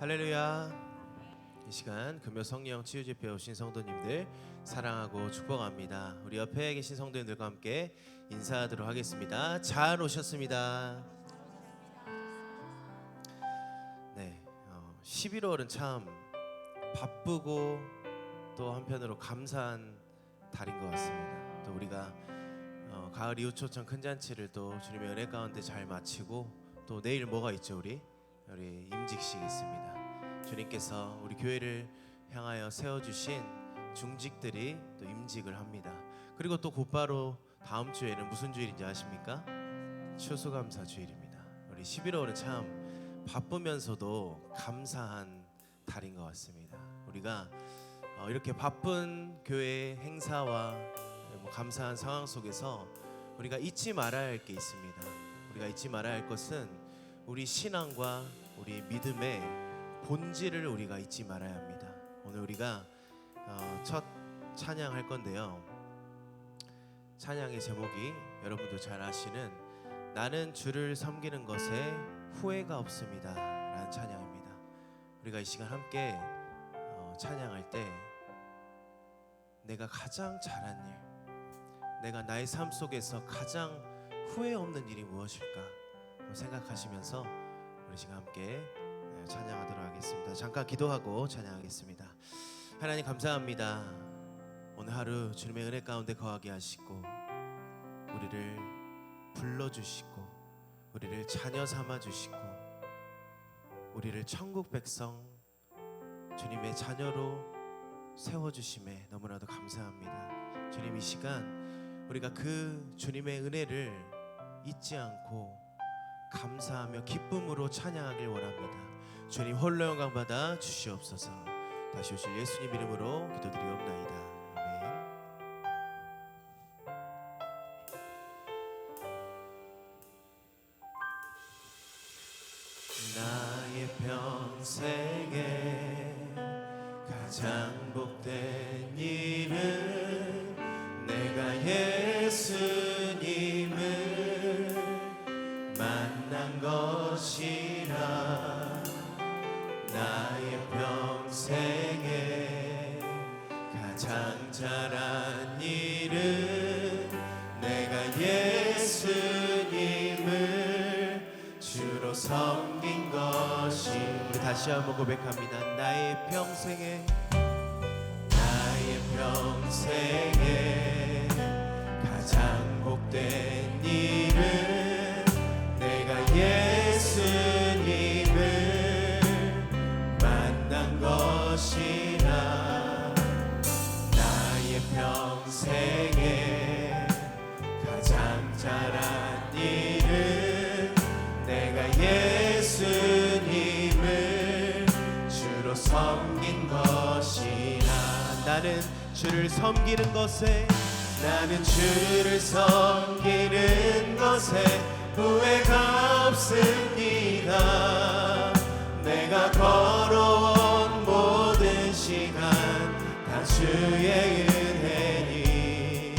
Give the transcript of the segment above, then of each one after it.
할렐루야. 이 시간 금요 성령 치유 집회 오신 성도님들 사랑하고 축복합니다. 우리 옆에 계신 성도님들과 함께 인사하도록 하겠습니다. 잘 오셨습니다. 네, 11월은 참 바쁘고 또 한편으로 감사한 달인 것 같습니다. 또 우리가 가을 이후 초청 큰 잔치를 또 주님의 은혜 가운데 잘 마치고 또 내일 뭐가 있죠? 우리 임직식이 있습니다. 주님께서 우리 교회를 향하여 세워주신 중직들이 또 임직을 합니다. 그리고 또 곧바로 다음 주에는 무슨 주일인지 아십니까? 추수감사 주일입니다. 우리 11월은 참 바쁘면서도 감사한 달인 것 같습니다. 우리가 이렇게 바쁜 교회 행사와 감사한 상황 속에서 우리가 잊지 말아야 할 게 있습니다. 우리가 잊지 말아야 할 것은 우리 신앙과 우리 믿음의 본질을 우리가 잊지 말아야 합니다. 오늘 우리가 첫 찬양할 건데요. 찬양의 제목이 여러분도 잘 아시는 나는 주를 섬기는 것에 후회가 없습니다 라는 찬양입니다. 우리가 이 시간 함께 찬양할 때 내가 가장 잘한 일, 내가 나의 삶 속에서 가장 후회 없는 일이 무엇일까 생각하시면서 우리 시간 함께 찬양하도록 하겠습니다. 잠깐 기도하고 찬양하겠습니다. 하나님 감사합니다. 오늘 하루 주님의 은혜 가운데 거하게 하시고 우리를 불러주시고 우리를 자녀 삼아주시고 우리를 천국 백성 주님의 자녀로 세워주심에 너무나도 감사합니다. 주님, 이 시간 우리가 그 주님의 은혜를 잊지 않고 감사하며 기쁨으로 찬양하길 원합니다. 주님 홀로 영광 받아 주시옵소서. 다시 오실 예수님 이름으로 기도드리옵나이다. 아멘. 나의 평생에 가장 복된 일은 내가 예수님을 만난 것이라. 나의 평생에 가장 잘한 일은 내가 예수님을 주로 섬긴 것이. 우리 다시 한번 고백합니다. 나의 평생에 가장 복된 일은 내가 예수님을 만난 것이라. 나의 평생에 가장 잘한 일은 내가 예수님을 주로 섬긴 것이라. 나는 주를 섬기는 것에 후회가 없습니다. 내가 걸어온 모든 시간 다 주의 은혜니.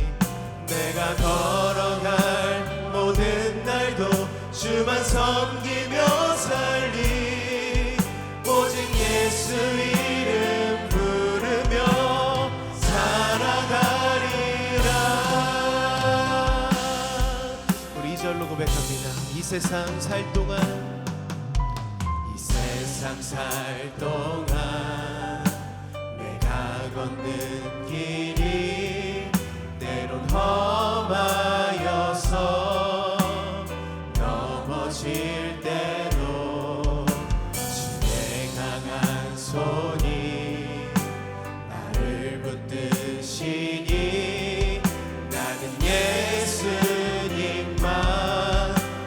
내가 걸어갈 모든 날도 주만 섬기며 살리. 오직 예수 이름 부르며 살아가리라. 우리 2절로 고백합니다. 이 세상 살 동안 내가 걷는 길이 때론 험하여서 넘어질 때도 주의 강한 손이 나를 붙드시니. 나는 예수님만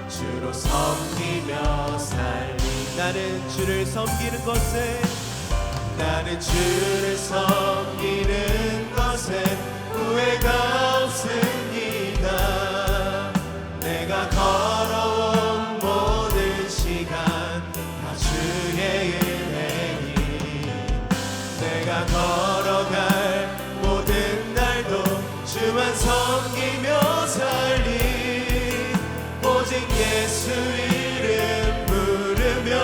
주로 섬기며 살리. 나는 주를 섬기는 것에 후회가 없습니다. 내가 걸어온 모든 시간 다 주의 은혜니. 내가 걸어갈 모든 날도 주만 섬기며 살리. 오직 예수 이름 부르며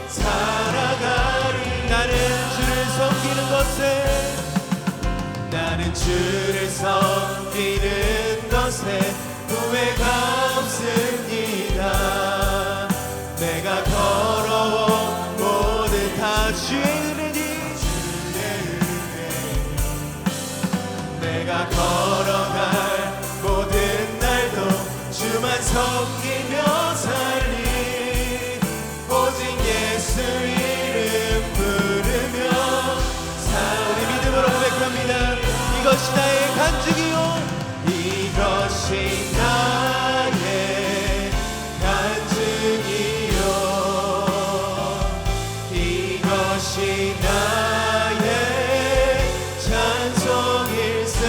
살아가. 섬기는 것에 후회가 없습니다. 내가 걸어온 모든 다 주의 은혜니 내가 걸어갈 모든 날도 주만 섬기며 살리 오직 예수 이름 부르며 우리 믿음으로 고백합니다. 이것이 나의 간증이요 이것이 나의 간증이요 이것이 나의 찬송일세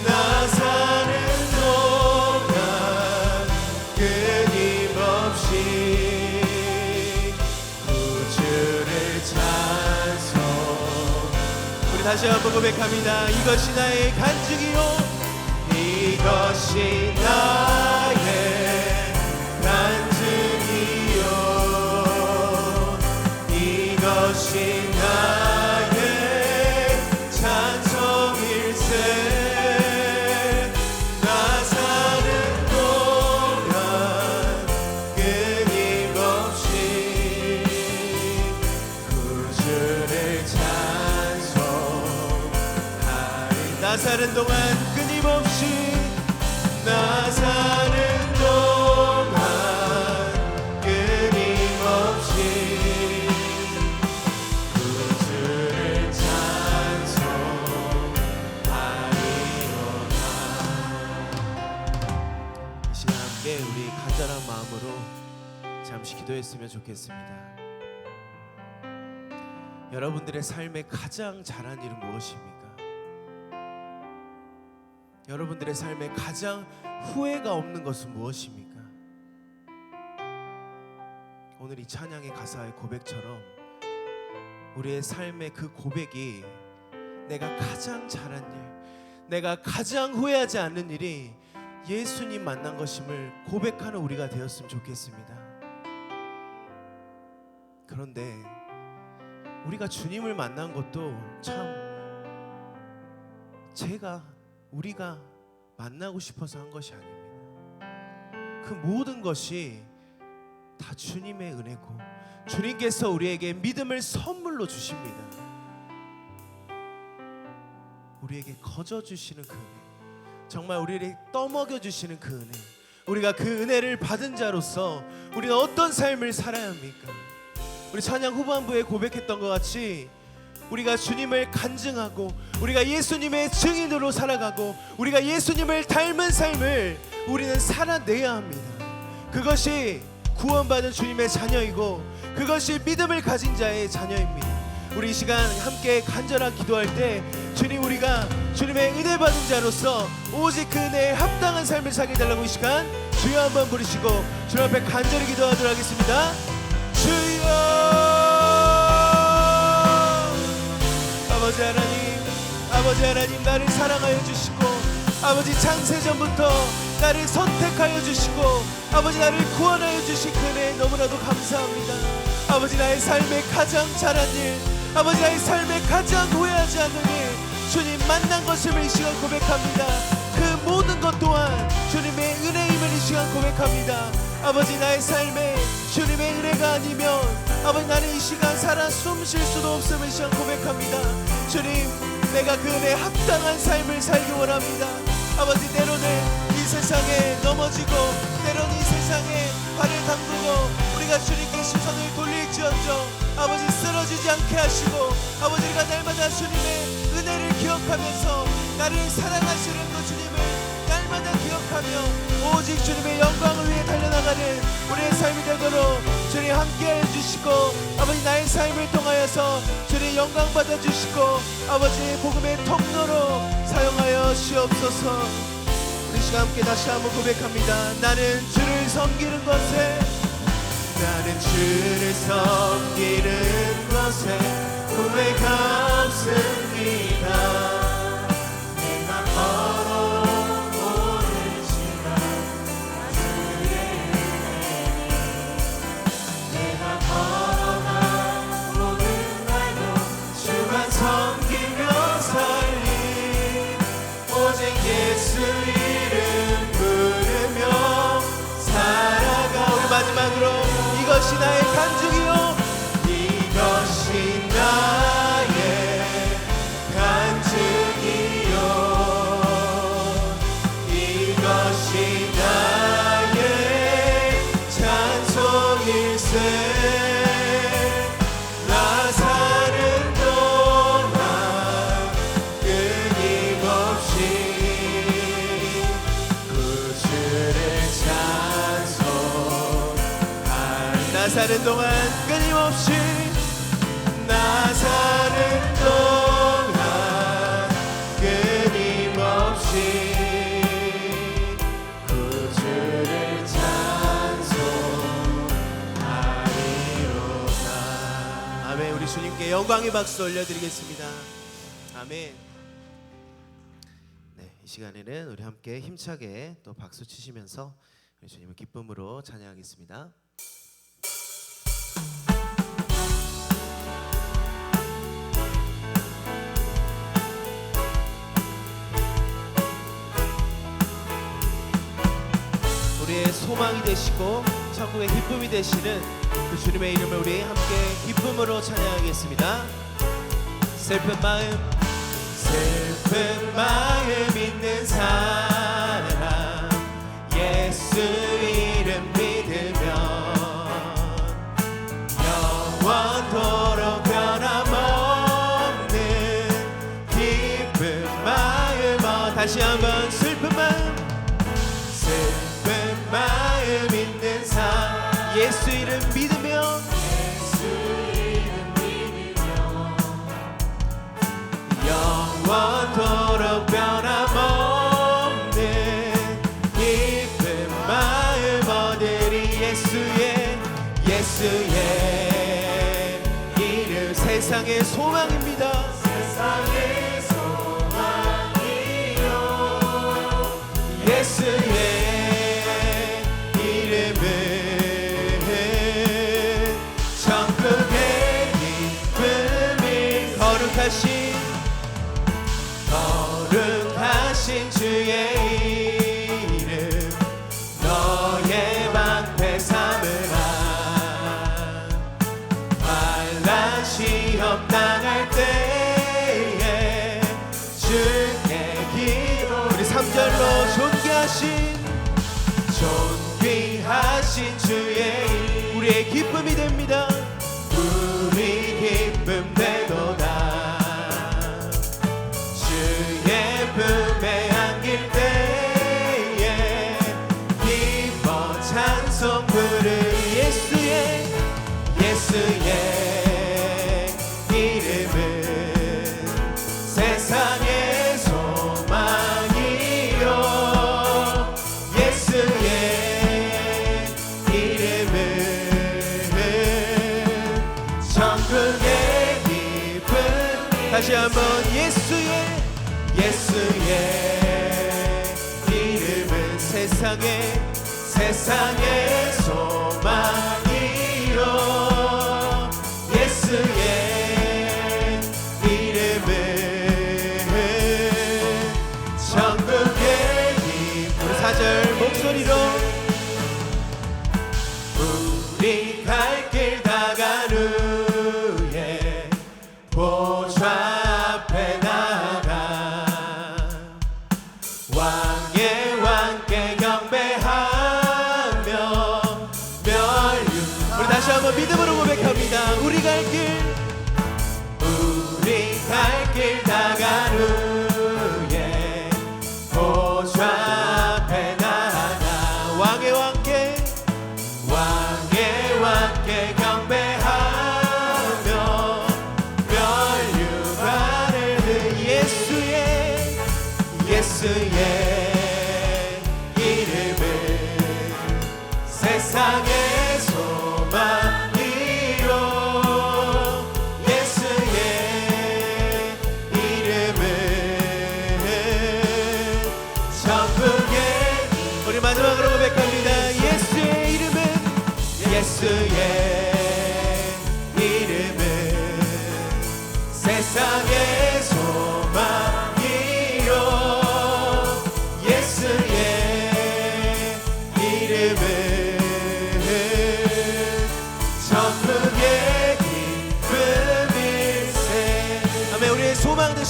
나 사는 동안 끊임없이 구주를 찬송 우리 다시 한번 고백합니다. 이것이 나의 간증이요 이것이 나의 간증이요 이것이 나의 찬송일세 나 사는 동안 끊임없이 구주를 찬송하리 나 사는 동안 끊임없이 나 사는 동안 끊임없이 구주를 찬송하리로다. 이 시간 함께 우리 간절한 마음으로 잠시 기도했으면 좋겠습니다. 여러분들의 삶에 가장 잘한 일은 무엇입니까? 여러분들의 삶에 가장 후회가 없는 것은 무엇입니까? 오늘 이 찬양의 가사의 고백처럼 우리의 삶의 그 고백이 내가 가장 잘한 일, 내가 가장 후회하지 않는 일이 예수님 만난 것임을 고백하는 우리가 되었으면 좋겠습니다. 그런데 우리가 주님을 만난 것도 참 우리가 만나고 싶어서 한 것이 아닙니다. 그 모든 것이 다 주님의 은혜고 주님께서 우리에게 믿음을 선물로 주십니다. 우리에게 거저 주시는 그 은혜, 정말 우리를 떠먹여 주시는 그 은혜, 우리가 그 은혜를 받은 자로서 우리는 어떤 삶을 살아야 합니까? 우리 찬양 후반부에 고백했던 것 같이 우리가 주님을 간증하고 우리가 예수님의 증인으로 살아가고 우리가 예수님을 닮은 삶을 우리는 살아내야 합니다. 그것이 구원받은 주님의 자녀이고 그것이 믿음을 가진 자의 자녀입니다. 우리 이 시간 함께 간절한 기도할 때 주님, 우리가 주님의 은혜 받은 자로서 오직 그 은혜에 합당한 삶을 살게 달라고 이 시간 주여 한번 부르시고 주님 앞에 간절히 기도하도록 하겠습니다. 주여, 아버지 하나님 나를 사랑하여 주시고 아버지 창세전부터 나를 선택하여 주시고 아버지 나를 구원하여 주신 그 은혜에 너무나도 감사합니다. 아버지 나의 삶에 가장 잘한 일, 아버지 나의 삶에 가장 후회하지 않는 일 주님 만난 것임을 이 시간 고백합니다. 그 모든 것 또한 주님의 은혜임을 이 시간 고백합니다. 아버지 나의 삶에 주님의 은혜가 아니면 아버지 나는 이 시간 살아 숨 쉴 수도 없음을 이 시간 고백합니다. 주님, 내가 그 은혜에 합당한 삶을 살기 원합니다. 아버지 때로는 이 세상에 넘어지고 때로는 이 세상에 발을 담그고 우리가 주님께 시선을 돌릴지언정 아버지 쓰러지지 않게 하시고 아버지 우리가 날마다 주님의 은혜를 기억하면서 나를 사랑하시는 그 주님을 날마다 기억하며 오직 주님의 영광을 위해 달려나가는 우리의 삶이 되도록 주님 함께하여 주시고 아버지 나의 삶을 통하여서 주님 영광 받아주시고 아버지 복음의 통로로 사용하여 주옵소서. 우리 시간 함께 다시 한번 고백합니다. 나는 주를 섬기는 것에 후회가 없습니다. 내가 걸어온 모든 시간 주의 은혜니 내가 걸어간 모든 날도 주만 섬기며 살리 예수 이름 부르며 살아가. 우리 마지막으로 이것이 나의 간증이요 이것이 나의 간증이요 이것이 나의 찬송일세. 나 사는 동안 끊임없이 구주를 찬송하리. 나 사는 동안 끊임없이 나 사는 동안 끊임없이 구주를 찬송하리로다. 아멘. 우리 주님께 영광의 박수 올려드리겠습니다. 아멘. 네, 이 시간에는 우리 함께 힘차게 또 박수 치시면서 우리 주님을 기쁨으로 찬양하겠습니다. 우리의 소망이 되시고 천국의 기쁨이 되시는 그 주님의 이름을 우리 함께 기쁨으로 찬양하겠습니다. 슬픈 마음 있는 사람 예수 이름 믿으면 영원토록 변함없는 기쁜 마음. 다시 한번 슬픈 마음 있는 삶 예수 이름 믿으며 영원토록 변함없는 기쁜 마음 얻으리. 예수의 이름 세상의 소망입니다. 세상의 소망이요 예수의 천국의 기쁨이 거룩하신 주의 이름 너의 방패 삼으라. 환난 시험 당할 때에 주께 기도. 우리 3절로 존귀하신 주의 이름 우리의 기쁨이 됩니다. 우리 기쁨 되도다. 주의 품에 안길 때에 기뻐 찬송 부르리. 예수의 이름은 세상의 소망이요 예수의 이름은 천국의 기쁨. 다시 한번 예수의 이름은 세상의 소망이요 예수의 이름은 천국의 기쁨. 우리 4절 목소리로 우리 갈 길 다 간 후에 보좌 앞에 나가 왕께 경배하며 우리 다시 한번 믿음으로 고백합니다. 우리 갈 길 다 간 후에 보좌 앞에 나가 왕께 경배하며 멸류관을 예수의 이름은 세상의 소망이요 예수의 이름은 천국의. 우리 마지막으로 고백합니다. 예수의 이름은 세상의 소망이요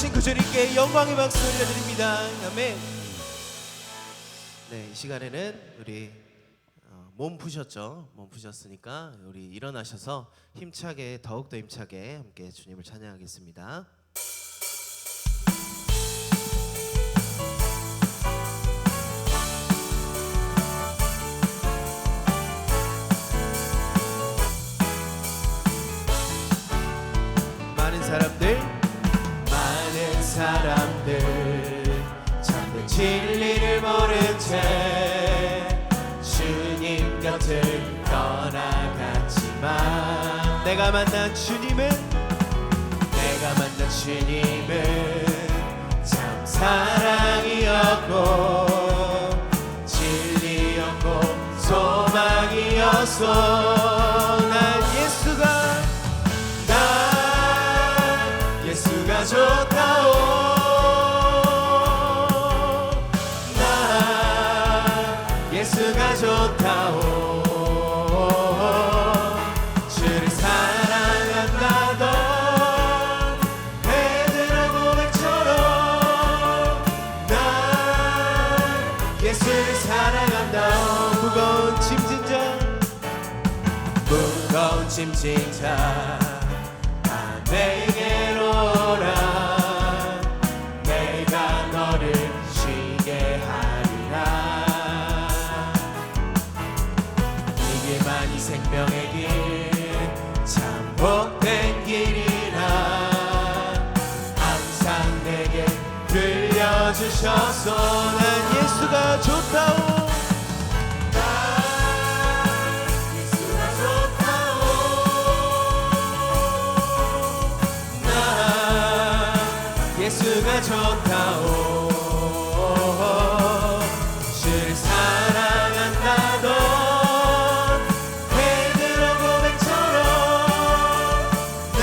살아계신 그 주님께 영광의 박수 올려드립니다. 아멘. 네, 이 시간에는 우리 몸 푸셨죠? 몸 푸셨으니까 우리 일어나셔서 힘차게, 더욱더 힘차게 함께 주님을 찬양하겠습니다. 많은 사람들 참된 진리를 모른 채 주님 곁을 떠나갔지만 내가 만난 주님은 참 사랑이었고 진리였고 소망이었어. 난 예수가 좋다오. 난 예수가 좋다오. 주를 사랑한다던 베드로 고백처럼 난 예수를 사랑한다오. 무거운 짐진 자 내게로 오라. 내가 너를 쉬게 하리라. 이 길만이 생명의 길 참 복된 길이라 항상 내게 들려주셔서 난 예수가 좋다오. 예수가 좋다오. 주를 사랑한다던 베드로 고백처럼 난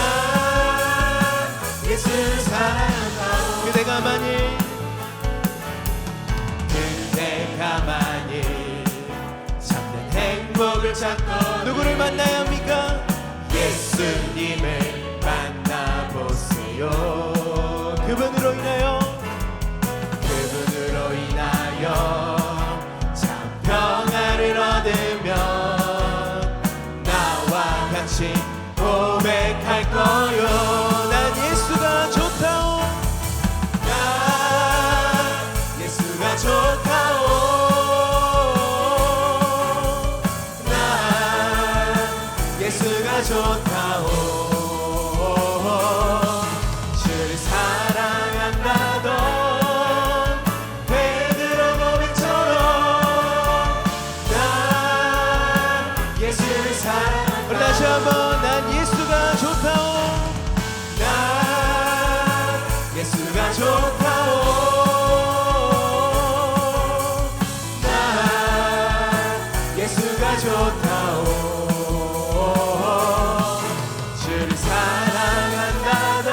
예수를 사랑한다오. 그대가 만일 참된 행복을 찾고 누구를 만나야 합니까? 예수님을 만나보세요. 그분으로 인하여 참 평안을 얻으면 나와 같이 고백할 거요. 난 예수가 좋다오. 난 예수가 좋다오. 난 예수가 좋다오. 다시 한번 난 예수가 좋다오. 난 예수가 좋다오. 난 예수가 좋다오. 주를 사랑한다던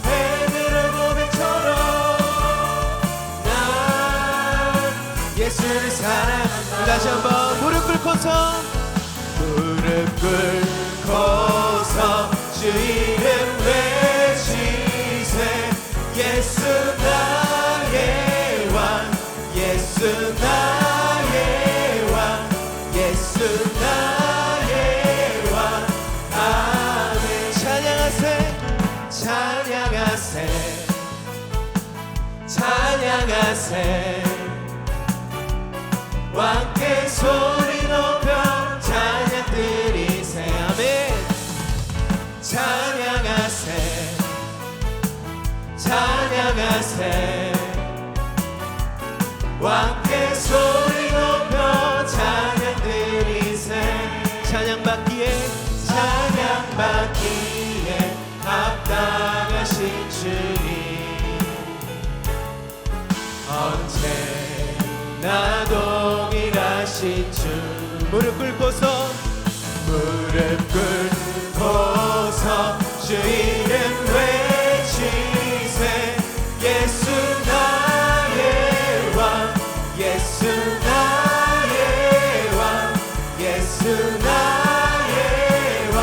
베드로 고백처럼 난 예수를 사랑한다. 다시 한번 무릎 꿇고서 주 이름 외치세. 예수 나의 왕, 예수 나의 왕, 예수 나의 왕. 아멘. 찬양하세, 찬양하세, 찬양하세. 왕께 소리 높여 찬양 드리세. 아멘. 찬양하세, 찬양하세. 왕께 소리 높여 찬양 드리세. 찬양받기에 합당하신 주님 언제나 동일하신 주. 무릎 꿇고서 주 이름 외치세. 예수 나의 왕, 예수 나의 왕, 예수 나의 왕.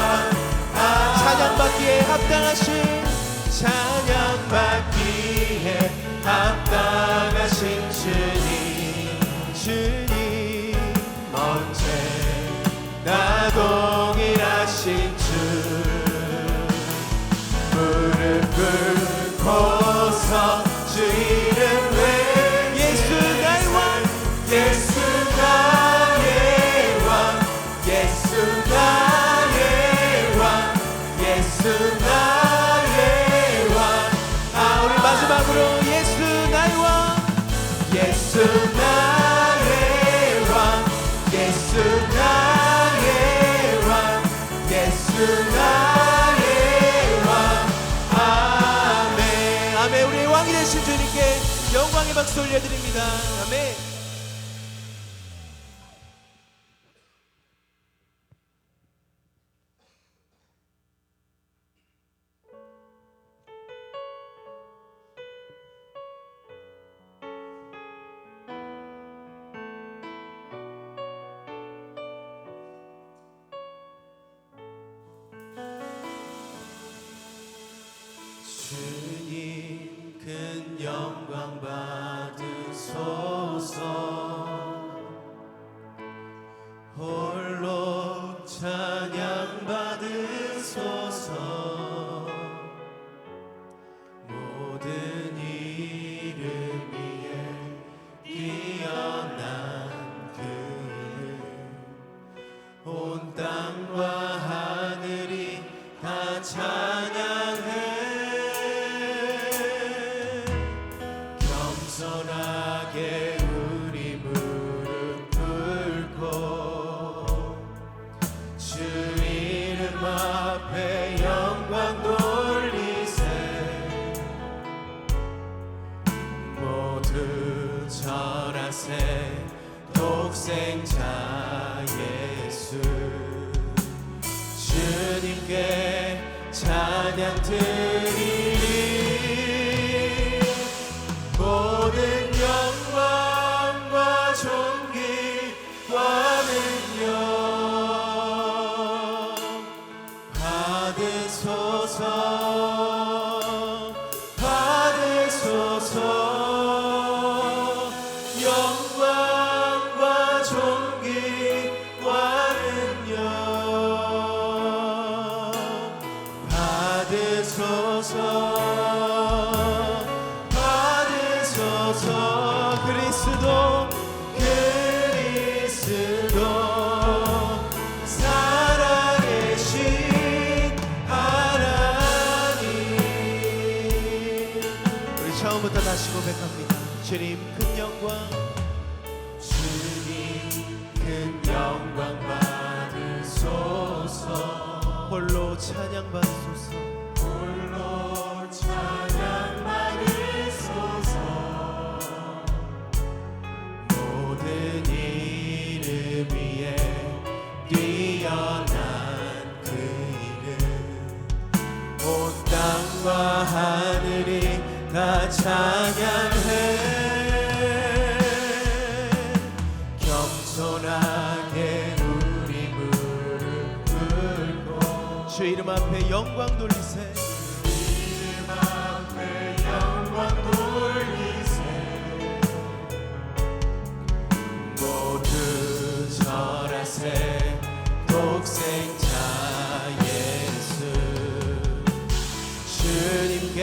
찬양받기에 합당하신 찬양 나의 왕 예수 나의 왕 예수 나의 왕 아멘 아멘 우리의 왕이 되신 주님께 영광의 박수 올려드립니다. 아멘. 주님 큰 영광 받으소서 홀로 찬양 받으소서 모든 이름 위에 뛰어난 그 이름 온 땅과 하늘이 다 찬양해 겸손하게 우리 무릎 꿇고 주 이름 앞에 영광 돌리세 모두 절하세 독생자 예수 주님께 찬양 드리리 모든 영광과 존귀와는요 받으소서 받으소서 영광과 존귀와는요 받으소서 그리스도 살아계신 하나님 우리 처음부터 다시 고백합니다. 주님 큰 영광 주님 큰 영광 받으소서 홀로 찬양 받으소서 홀로 찬양 받으소서 모든 이름 위에 뛰어난 그 이름 온 땅과 하늘이 다 찬양해 겸손하게 우리 무릎 꿇고 주 이름 앞에 영광 돌리세 주 이름 앞에 영광 돌리세 모두 절하세 독생자 예수 주님께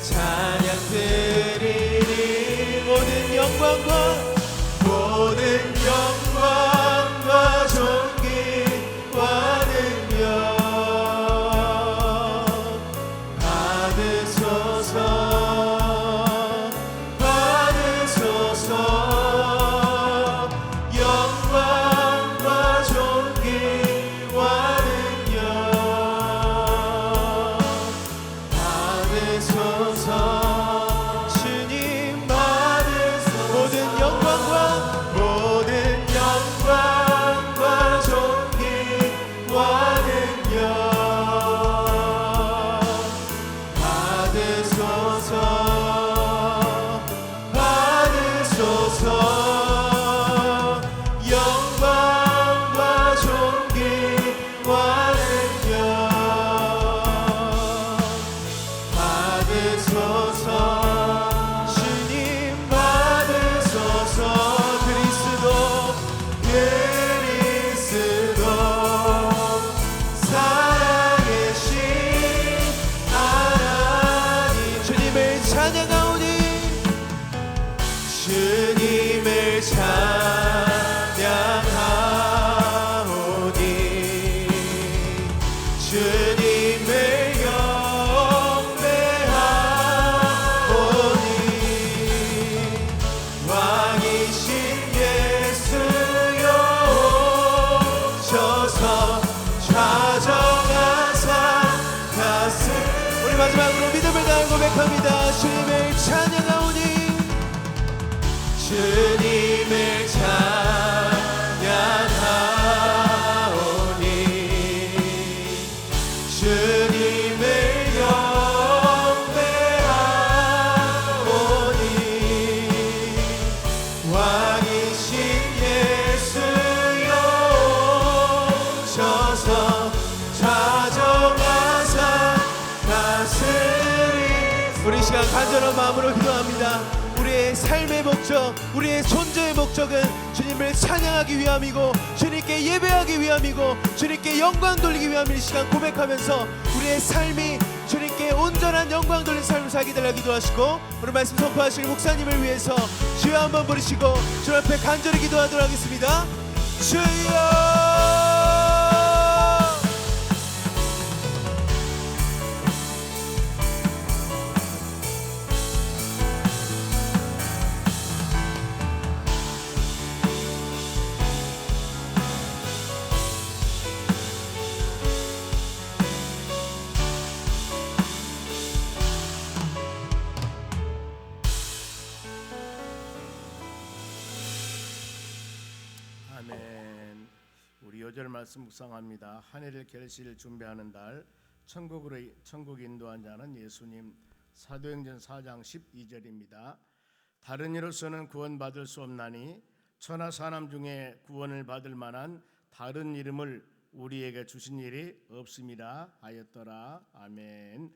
찬양 드리리 모든 영광과 존귀와는요 받으소서 받으소서 영광과 존귀와는요 받으소서 주님 받으소서 모든 영광과 존귀와는요 받으소서 받으소서 영광과 존귀와는요 받으소서 주님 받으소서 그리스도 살아계신 하나님 주님을 찬양하오니 주님을 찬양하오니 주님을 경배하오니 왕 시간 간절한 마음으로 기도합니다. 우리의 삶의 목적, 우리의 존재의 목적은 주님을 찬양하기 위함이고 주님께 예배하기 위함이고 주님께 영광 돌리기 위함인 시간 고백하면서 우리의 삶이 주님께 온전한 영광 돌리는 삶을 살게 되라 기도하시고, 오늘 말씀 선포하실 목사님을 위해서 주여 한번 부르시고 주 앞에 간절히 기도하도록 하겠습니다. 주여. 아멘. 우리 요절 말씀 묵상합니다. 한 해를 결실 준비하는 달, 천국 인도한 자는 예수님. 사도행전 4장 12절입니다. 다른 이로서는 구원받을 수 없나니 천하 사람 중에 구원을 받을 만한 다른 이름을 우리에게 주신 일이 없음이라 하였더라. 아멘.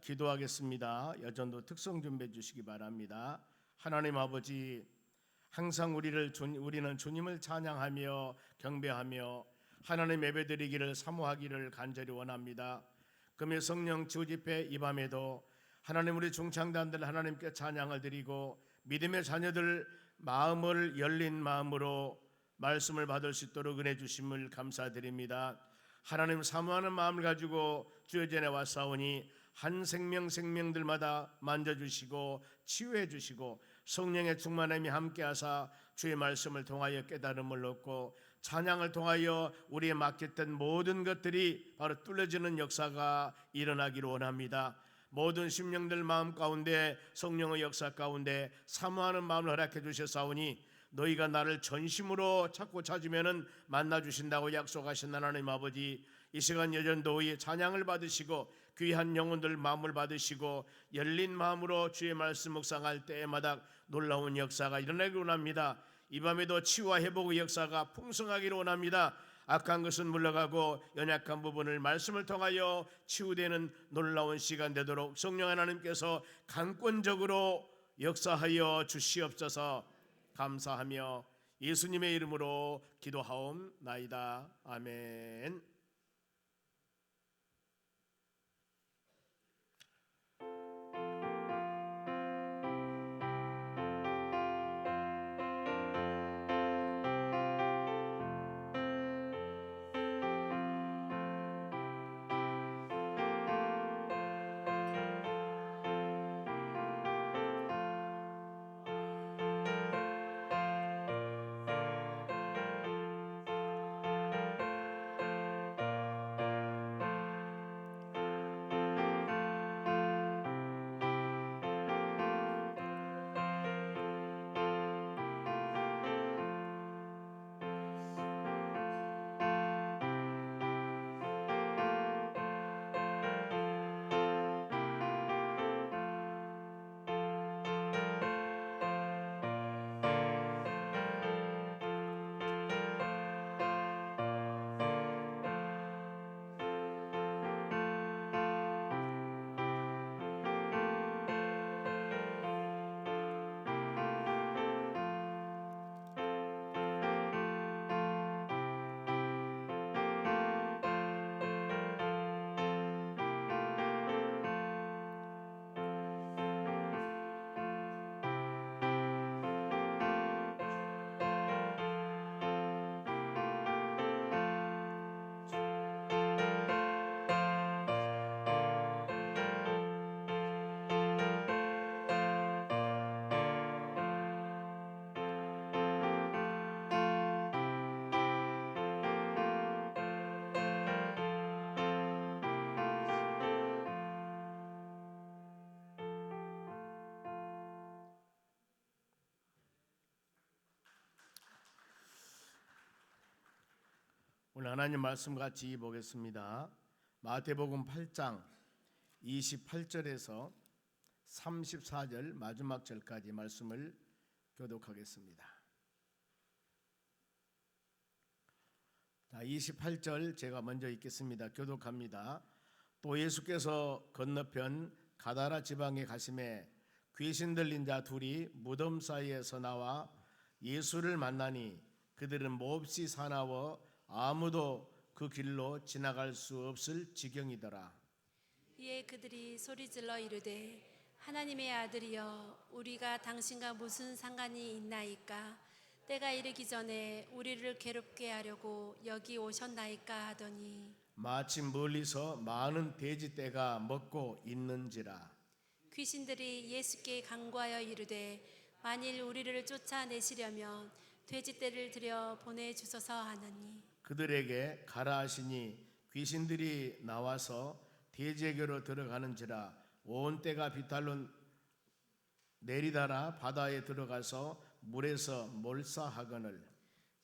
기도하겠습니다. 여전도 특성 준비해 주시기 바랍니다. 하나님 아버지, 항상 우리는 주님을 찬양하며 경배하며 하나님 예배드리기를 사모하기를 간절히 원합니다. 금요 성령 주집회 이 밤에도 하나님 우리 중창단들 하나님께 찬양을 드리고 믿음의 자녀들 마음을 열린 마음으로 말씀을 받을 수 있도록 은혜 주심을 감사드립니다. 하나님 사모하는 마음을 가지고 주의 전에 왔사오니 한 생명들마다 만져주시고 치유해 주시고 성령의 충만함이 함께하사 주의 말씀을 통하여 깨달음을 얻고 찬양을 통하여 우리의 막혔던 모든 것들이 바로 뚫어지는 역사가 일어나기를 원합니다. 모든 심령들 마음 가운데 성령의 역사 가운데 사모하는 마음을 허락해 주셨사오니 너희가 나를 전심으로 찾고 찾으면 만나 주신다고 약속하신 하나님 아버지, 이 시간 여전도의 찬양을 받으시고 귀한 영혼들 마음을 받으시고 열린 마음으로 주의 말씀 묵상할 때마다 놀라운 역사가 일어나기를 원합니다. 이 밤에도 치유와 회복의 역사가 풍성하기를 원합니다. 악한 것은 물러가고 연약한 부분을 말씀을 통하여 치유되는 놀라운 시간 되도록 성령 하나님께서 강권적으로 역사하여 주시옵소서. 감사하며 예수님의 이름으로 기도하옵나이다. 아멘. 오늘 하나님 말씀 같이 보겠습니다. 마태복음 8장 28절에서 34절 마지막 절까지 말씀을 교독하겠습니다. 28절 제가 먼저 읽겠습니다. 교독합니다. 또 예수께서 건너편 가다라 지방에 가심에 귀신 들린 자 둘이 무덤 사이에서 나와 예수를 만나니 그들은 몹시 사나워 아무도 그 길로 지나갈 수 없을 지경이더라. 이에 그들이 소리질러 이르되 하나님의 아들이여 우리가 당신과 무슨 상관이 있나이까? 때가 이르기 전에 우리를 괴롭게 하려고 여기 오셨나이까 하더니 마침 멀리서 많은 돼지떼가 먹고 있는지라. 귀신들이 예수께 간구하여 이르되 만일 우리를 쫓아내시려면 돼지떼를 들여 보내주소서 하느니 그들에게 가라 하시니 귀신들이 나와서 돼지에게로 들어가는지라. 온 떼가 비탈로 내리다라 바다에 들어가서 물에서 몰사하거늘.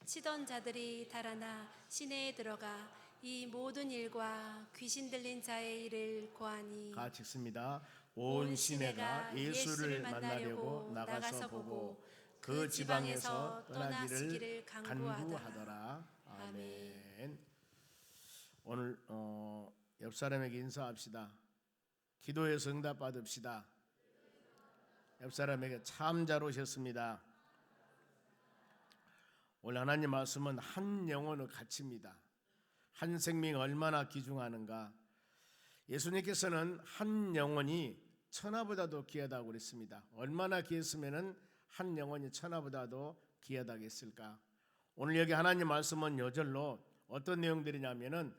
치던 자들이 달아나 시내에 들어가 이 모든 일과 귀신 들린 자의 일을 고하니 같이 읽습니다. 온 시내가 예수를 만나려고 나가서 보고 그 지방에서 떠나기를 간구하더라. 아멘. 오늘 옆 사람에게 인사합시다. 기도해서 응답 받읍시다. 옆 사람에게 참 잘 오셨습니다. 오늘 하나님 말씀은 한 영혼의 가치입니다. 한 생명이 얼마나 귀중하는가. 예수님께서는 한 영혼이 천하보다도 귀하다고 그랬습니다. 얼마나 귀했으면은 한 영혼이 천하보다도 귀하다겠을까. 오늘 여기 하나님 말씀은 요절로 어떤 내용들이냐면은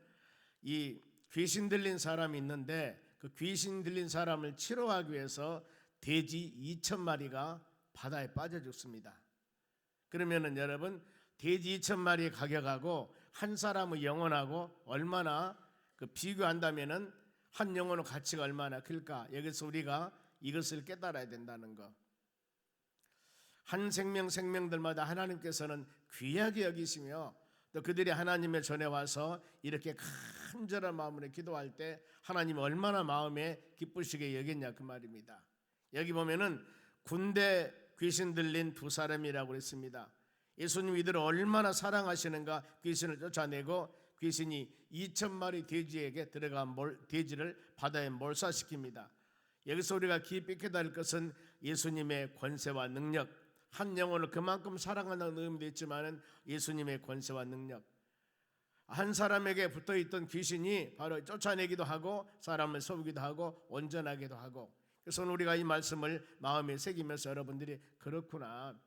이 귀신 들린 사람이 있는데 그 귀신 들린 사람을 치료하기 위해서 돼지 2,000마리가 바다에 빠져 죽습니다. 그러면은 여러분 돼지 2,000마리의 가격하고 한 사람의 영혼하고 얼마나 그 비교한다면은 한 영혼의 가치가 얼마나 클까? 여기서 우리가 이것을 깨달아야 된다는 거. 한 생명들마다 하나님께서는 귀하게 여기시며 또 그들이 하나님의 전에 와서 이렇게 간절한 마음으로 기도할 때 하나님이 얼마나 마음에 기쁘시게 여겼냐 그 말입니다. 여기 보면은 군대 귀신 들린 두 사람이라고 그랬습니다. 예수님 이들을 얼마나 사랑하시는가. 귀신을 쫓아내고 귀신이 2,000마리 돼지에게 들어간 돼지를 바다에 몰사시킵니다. 여기서 우리가 깊이 깨달을 것은 예수님의 권세와 능력, 한 영혼을 그만큼 사랑한다는 의미도 있지만 예수님의 권세와 능력, 한 사람에게 붙어있던 귀신이 바로 쫓아내기도 하고 사람을 속이기도 하고 온전하기도 하고. 그래서 우리가 이 말씀을 마음에 새기면서 여러분들이 그렇구나,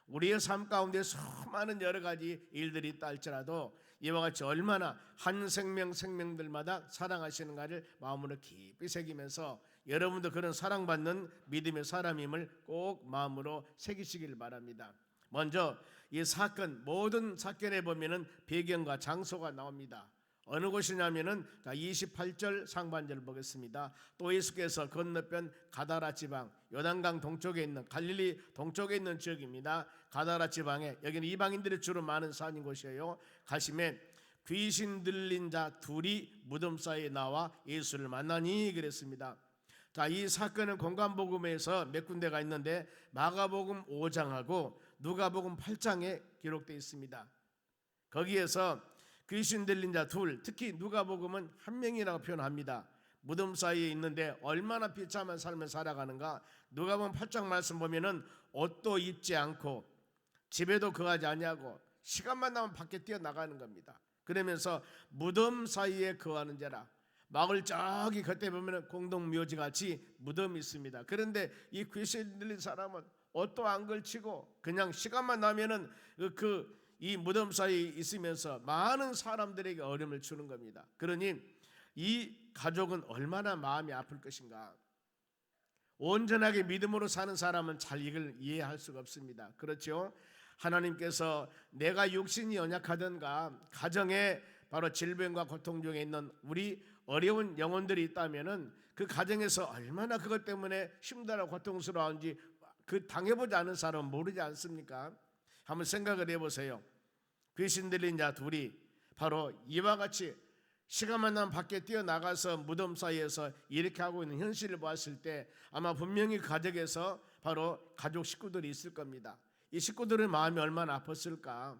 우리의 삶 가운데 수많은 여러 가지 일들이 있다 할지라도 이와 같이 얼마나 한 생명들마다 사랑하시는가를 마음으로 깊이 새기면서 여러분도 그런 사랑받는 믿음의 사람임을 꼭 마음으로 새기시길 바랍니다. 먼저 이 사건, 모든 사건에 보면은 배경과 장소가 나옵니다. 어느 곳이냐면은 28절 상반절을 보겠습니다. 또 예수께서 건너편 가다라 지방, 요단강 동쪽에 있는 갈릴리 동쪽에 있는 지역입니다. 가다라 지방에, 여기는 이방인들이 주로 많은 사는 곳이에요. 가시면 귀신 들린 자 둘이 무덤 사이에 나와 예수를 만나니 그랬습니다. 자, 이 사건은 공간복음에서 몇 군데가 있는데 마가복음 5장하고 누가복음 8장에 기록되어 있습니다. 거기에서 귀신 들린 자 둘, 특히 누가복음은 한 명이라고 표현합니다. 무덤 사이에 있는데 얼마나 비참한 삶을 살아가는가. 누가복음 8장 말씀 보면은 옷도 입지 않고 집에도 거하지 아니하고 시간만 나면 밖에 뛰어나가는 겁니다. 그러면서 무덤 사이에 거하는 자라. 마을 저기 겉에 보면 공동묘지 같이 무덤이 있습니다. 그런데 이 귀신 들린 사람은 옷도 안 걸치고 그냥 시간만 나면은 이 무덤 사이에 있으면서 많은 사람들에게 어려움을 주는 겁니다. 그러니 이 가족은 얼마나 마음이 아플 것인가. 온전하게 믿음으로 사는 사람은 잘 이걸 이해할 수가 없습니다. 그렇죠? 하나님께서 내가 육신이 연약하든가 가정에 바로 질병과 고통 중에 있는 우리 어려운 영혼들이 있다면은 그 가정에서 얼마나 그것 때문에 힘들고 고통스러운지 그 당해보지 않은 사람은 모르지 않습니까? 한번 생각을 해보세요. 귀신 들린 자 둘이 바로 이와 같이 시간만 나면 밖에 뛰어나가서 무덤 사이에서 이렇게 하고 있는 현실을 보았을 때 아마 분명히 가족에서 바로 가족 식구들이 있을 겁니다. 이 식구들의 마음이 얼마나 아팠을까.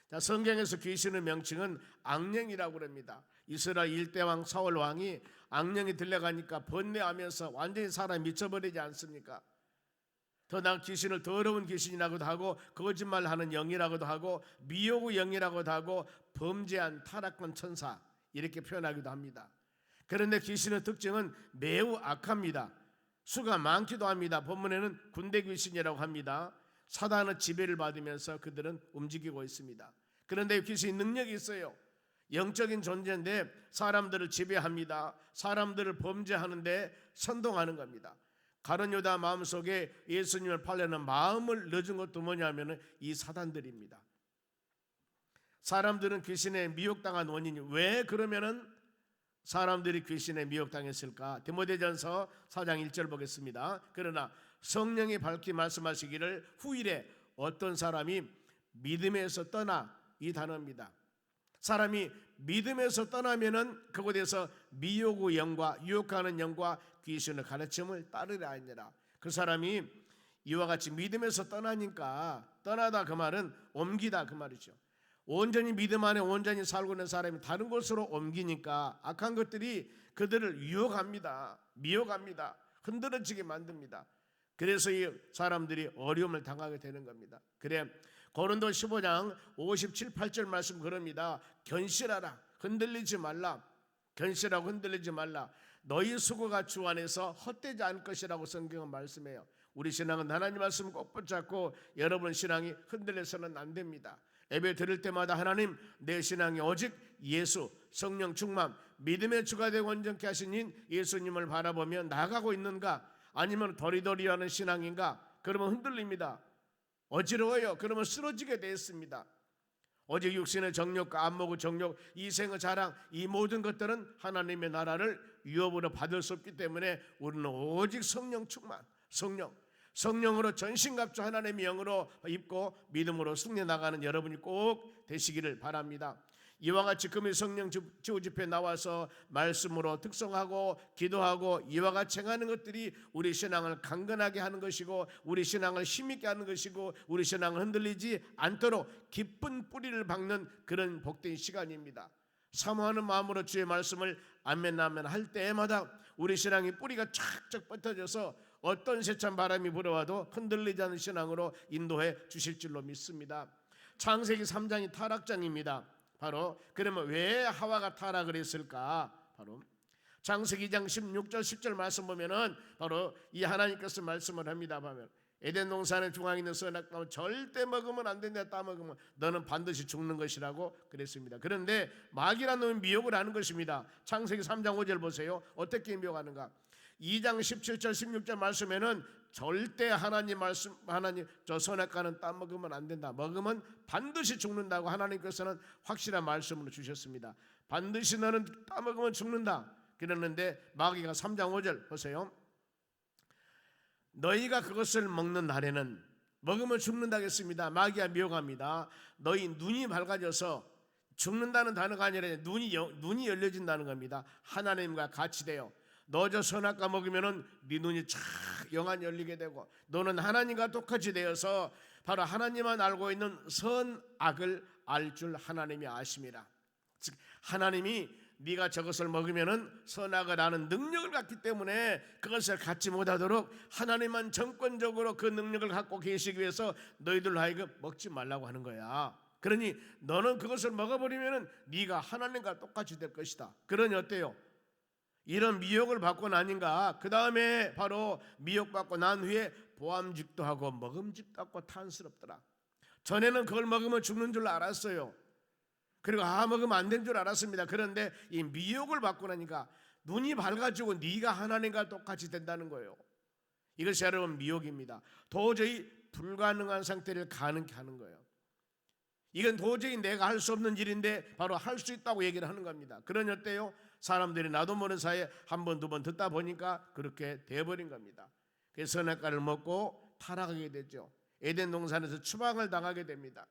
자, 성경에서 귀신의 명칭은 악령이라고 합니다. 이스라엘 일대왕 사울 왕이 악령이 들려가니까 번뇌하면서 완전히 사람이 미쳐버리지 않습니까? 더나 귀신을 더러운 귀신이라고도 하고 거짓말하는 영이라고도 하고 미혹의 영이라고도 하고 범죄한 타락한 천사 이렇게 표현하기도 합니다. 그런데 귀신의 특징은 매우 악합니다. 수가 많기도 합니다. 본문에는 군대 귀신이라고 합니다. 사단의 지배를 받으면서 그들은 움직이고 있습니다. 그런데 귀신이 능력이 있어요. 영적인 존재인데 사람들을 지배합니다. 사람들을 범죄하는데 선동하는 겁니다. 가룟 유다 마음속에 예수님을 팔려는 마음을 넣은 것도 뭐냐면 이 사단들입니다. 사람들은 귀신에 미혹당한 원인이 왜 그러면은 사람들이 귀신에 미혹당했을까? 디모데전서 4장 1절 보겠습니다. 그러나 성령이 밝히 말씀하시기를 후일에 어떤 사람이 믿음에서 떠나, 이 단어입니다. 사람이 믿음에서 떠나면은 그곳에서 미혹의 영과 유혹하는 영과 귀신의 가르침을 따르려 하니라. 그 사람이 이와 같이 믿음에서 떠나니까, 떠나다 그 말은 옮기다 그 말이죠. 온전히 믿음 안에 온전히 살고 있는 사람이 다른 곳으로 옮기니까 악한 것들이 그들을 유혹합니다. 미혹합니다. 흔들어지게 만듭니다. 그래서 이 사람들이 어려움을 당하게 되는 겁니다. 그래 고린도 15장 57, 8절 말씀 그럽니다. 견실하라, 흔들리지 말라. 견실하고 흔들리지 말라. 너희 수고가 주 안에서 헛되지 않을 것이라고 성경은 말씀해요. 우리 신앙은 하나님 말씀 꼭 붙잡고 여러분 신앙이 흔들려서는 안 됩니다. 예배 드릴 때마다 하나님 내 신앙이 오직 예수, 성령 충만, 믿음의 주가 되고 온전케 하신 예수님을 바라보며 나아가고 있는가? 아니면 도리도리하는 신앙인가? 그러면 흔들립니다. 어지러워요. 그러면 쓰러지게 되었습니다. 오직 육신의 정욕과 안목의 정욕, 이생의 자랑, 이 모든 것들은 하나님의 나라를 유업으로 받을 수 없기 때문에 우리는 오직 성령 충만, 성령으로 전신갑주 하나님의 영으로 입고 믿음으로 승리 나가는 여러분이 꼭 되시기를 바랍니다. 이와 같이 금일 성령 지우 집회에 나와서 말씀으로 특성하고 기도하고 이와 같이 행하는 것들이 우리 신앙을 강건하게 하는 것이고 우리 신앙을 힘있게 하는 것이고 우리 신앙을 흔들리지 않도록 깊은 뿌리를 박는 그런 복된 시간입니다. 사모하는 마음으로 주의 말씀을 아멘 아멘 할 때마다 우리 신앙이 뿌리가 쫙쫙 뻗어져서 어떤 세찬 바람이 불어와도 흔들리지 않는 신앙으로 인도해 주실 줄로 믿습니다. 창세기 3장이 타락장입니다. 바로 그러면 왜 하와가 타락을 했을까? 바로 창세기 2장 16절 10절 말씀 보면은 바로 이 하나님께서 말씀을 합니다. 보면 에덴 동산의 중앙에 있는 선악과는 절대 먹으면 안 된다. 따먹으면 너는 반드시 죽는 것이라고 그랬습니다. 그런데 마귀라는 놈이 미혹을 하는 것입니다. 창세기 3장 5절 보세요. 어떻게 미혹하는가? 2장 17절 16절 말씀에는 절대 하나님 말씀, 하나님 저 선악과는 따먹으면 안 된다. 먹으면 반드시 죽는다고 하나님께서는 확실한 말씀으로 주셨습니다. 반드시 너는 따먹으면 죽는다. 그랬는데 마귀가 3장 5절 보세요. 너희가 그것을 먹는 날에는 먹으면 죽는다고 했습니다. 마귀가 미혹합니다. 너희 눈이 밝아져서 죽는다는 단어가 아니라 눈이 열려진다는 겁니다. 하나님과 같이 돼요. 너 저 선악과 먹으면은 네 눈이 쫙 영안 열리게 되고 너는 하나님과 똑같이 되어서 바로 하나님만 알고 있는 선악을 알 줄 하나님이 아심이라. 즉 하나님이 네가 저것을 먹으면은 선악을 아는 능력을 갖기 때문에 그것을 갖지 못하도록 하나님만 정권적으로 그 능력을 갖고 계시기 위해서 너희들로 하여금 먹지 말라고 하는 거야. 그러니 너는 그것을 먹어버리면은 네가 하나님과 똑같이 될 것이다. 그러니 어때요? 이런 미혹을 받고 나니까 그 다음에 바로 미혹받고 난 후에 보암직도 하고 먹음직도 하고 탄스럽더라. 전에는 그걸 먹으면 죽는 줄 알았어요. 그리고 먹으면 안 된 줄 알았습니다. 그런데 이 미혹을 받고 나니까 눈이 밝아지고 네가 하나님과 똑같이 된다는 거예요. 이것이 여러분 미혹입니다. 도저히 불가능한 상태를 가능케 하는 거예요. 이건 도저히 내가 할 수 없는 일인데 바로 할 수 있다고 얘기를 하는 겁니다. 그러니 어때요? 사람들이 나도 모르는 사이에 한 번, 두 번 듣다 보니까 그렇게 돼버린 겁니다. 그래서 선악과를 먹고 타락하게 되죠. 에덴 동산에서 추방을 당하게 됩니다.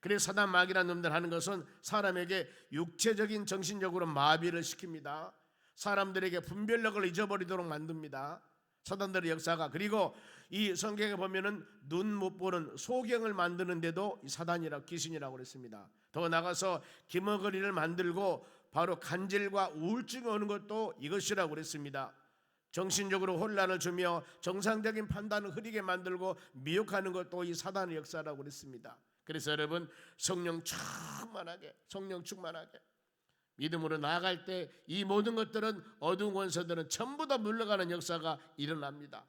그래서 사단 마귀라는 놈들 하는 것은 사람에게 육체적인 정신적으로 마비를 시킵니다. 사람들에게 분별력을 잊어버리도록 만듭니다. 사단들의 역사가. 그리고 이 성경에 보면은 눈 못 보는 소경을 만드는데도 사단이라고 귀신이라고 그랬습니다. 더 나가서 기머거리를 만들고 바로 간질과 우울증이 오는 것도 이것이라고 그랬습니다. 정신적으로 혼란을 주며 정상적인 판단을 흐리게 만들고 미혹하는 것도 이 사단의 역사라고 그랬습니다. 그래서 여러분, 성령 충만하게 믿음으로 나아갈 때 이 모든 것들은, 어두운 권세들은 전부 다 물러가는 역사가 일어납니다.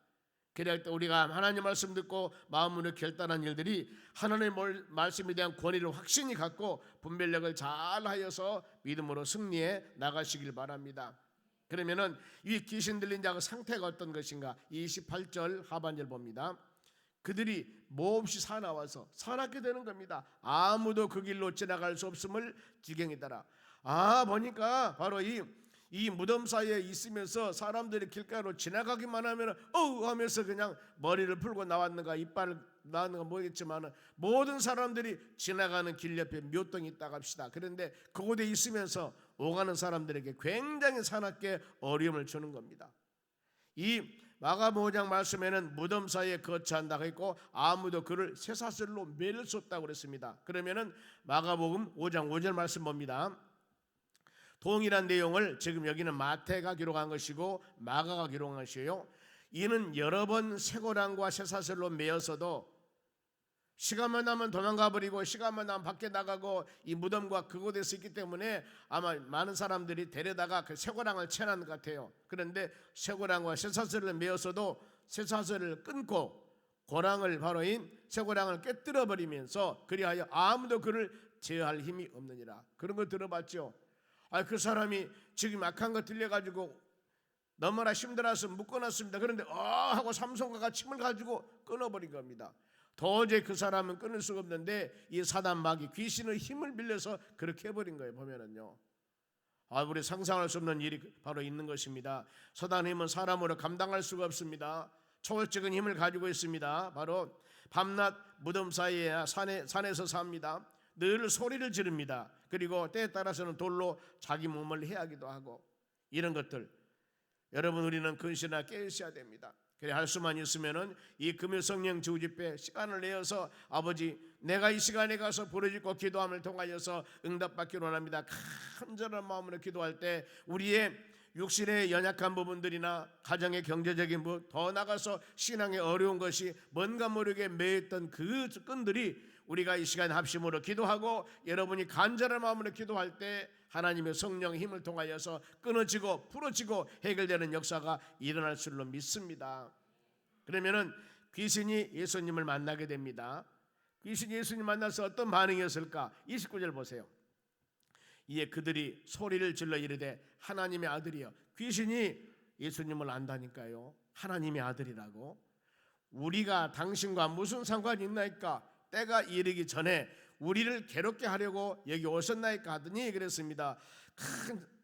그럴 때 우리가 하나님 말씀 듣고 마음으로 결단한 일들이 하나님의 말씀에 대한 권위를 확신히 갖고 분별력을 잘 하여서 믿음으로 승리해 나가시길 바랍니다. 그러면은 이 귀신 들린 자의 상태가 어떤 것인가? 28절 하반절 봅니다. 그들이 몹시 사나워서 사납게 되는 겁니다. 아무도 그 길로 지나갈 수 없음을 지경이더라. 보니까 바로 이 무덤 사이에 있으면서 사람들이 길가로 지나가기만 하면 하면서 그냥 머리를 풀고 나왔는가 이빨을 나왔는가 모르겠지만 모든 사람들이 지나가는 길 옆에 묘동이 있다고 합시다. 그런데 그곳에 있으면서 오가는 사람들에게 굉장히 사납게 어려움을 주는 겁니다. 이 마가복음 5장 말씀에는 무덤 사이에 거처한다고 했고 아무도 그를 쇠사슬로 매일 수 없다고 그랬습니다. 그러면은 마가복음 5장 5절 말씀 봅니다. 동일한 내용을 지금 여기는 마태가 기록한 것이고 마가가 기록한 것이에요. 이는 여러 번 쇠고랑과 쇠사슬로 매어서도 시간만 나면 도망가 버리고 시간만 나면 밖에 나가고 이 무덤과 그곳에서 있기 때문에 아마 많은 사람들이 데려다가 그 쇠고랑을 채는 것 같아요. 그런데 쇠고랑과 쇠사슬을 매어서도 쇠사슬을 끊고 고랑을 바로 인 쇠고랑을 깨뜨려 버리면서 그리하여 아무도 그를 제어할 힘이 없느니라. 그런 거 들어봤죠? 그 사람이 지금 악한 거 들려가지고 너무나 힘들어서 묶어놨습니다. 그런데 하고 삼손과 침을 가지고 끊어버린 겁니다. 도저히 그 사람은 끊을 수가 없는데 이 사단 마귀 귀신의 힘을 빌려서 그렇게 해버린 거예요. 보면은요, 우리 상상할 수 없는 일이 바로 있는 것입니다. 사단의 힘은 사람으로 감당할 수가 없습니다. 초월적인 힘을 가지고 있습니다. 바로 밤낮 무덤 사이에 산에서 삽니다. 늘 소리를 지릅니다. 그리고 때에 따라서는 돌로 자기 몸을 해하기도 하고, 이런 것들 여러분 우리는 근신하게 깨어있어야 됩니다. 그래 할 수만 있으면은 이 금요 성령 주집회 시간을 내어서 아버지 내가 이 시간에 가서 부르짖고 기도함을 통하여서 응답받기를 원합니다. 간절한 마음으로 기도할 때 우리의 육신의 연약한 부분들이나 가정의 경제적인 부분, 더 나가서 신앙의 어려운 것이 뭔가 모르게 매였던 그 끈들이 우리가 이 시간 합심으로 기도하고 여러분이 간절한 마음으로 기도할 때 하나님의 성령의 힘을 통하여서 끊어지고 풀어지고 해결되는 역사가 일어날 줄로 믿습니다. 그러면은 귀신이 예수님을 만나게 됩니다. 귀신이 예수님 만나서 어떤 반응이었을까? 29절 보세요. 이에 그들이 소리를 질러 이르되 하나님의 아들이여. 귀신이 예수님을 안다니까요. 하나님의 아들이라고. 우리가 당신과 무슨 상관이 있나이까? 때가 이르기 전에 우리를 괴롭게 하려고 여기 오셨나이까 하더니 그랬습니다.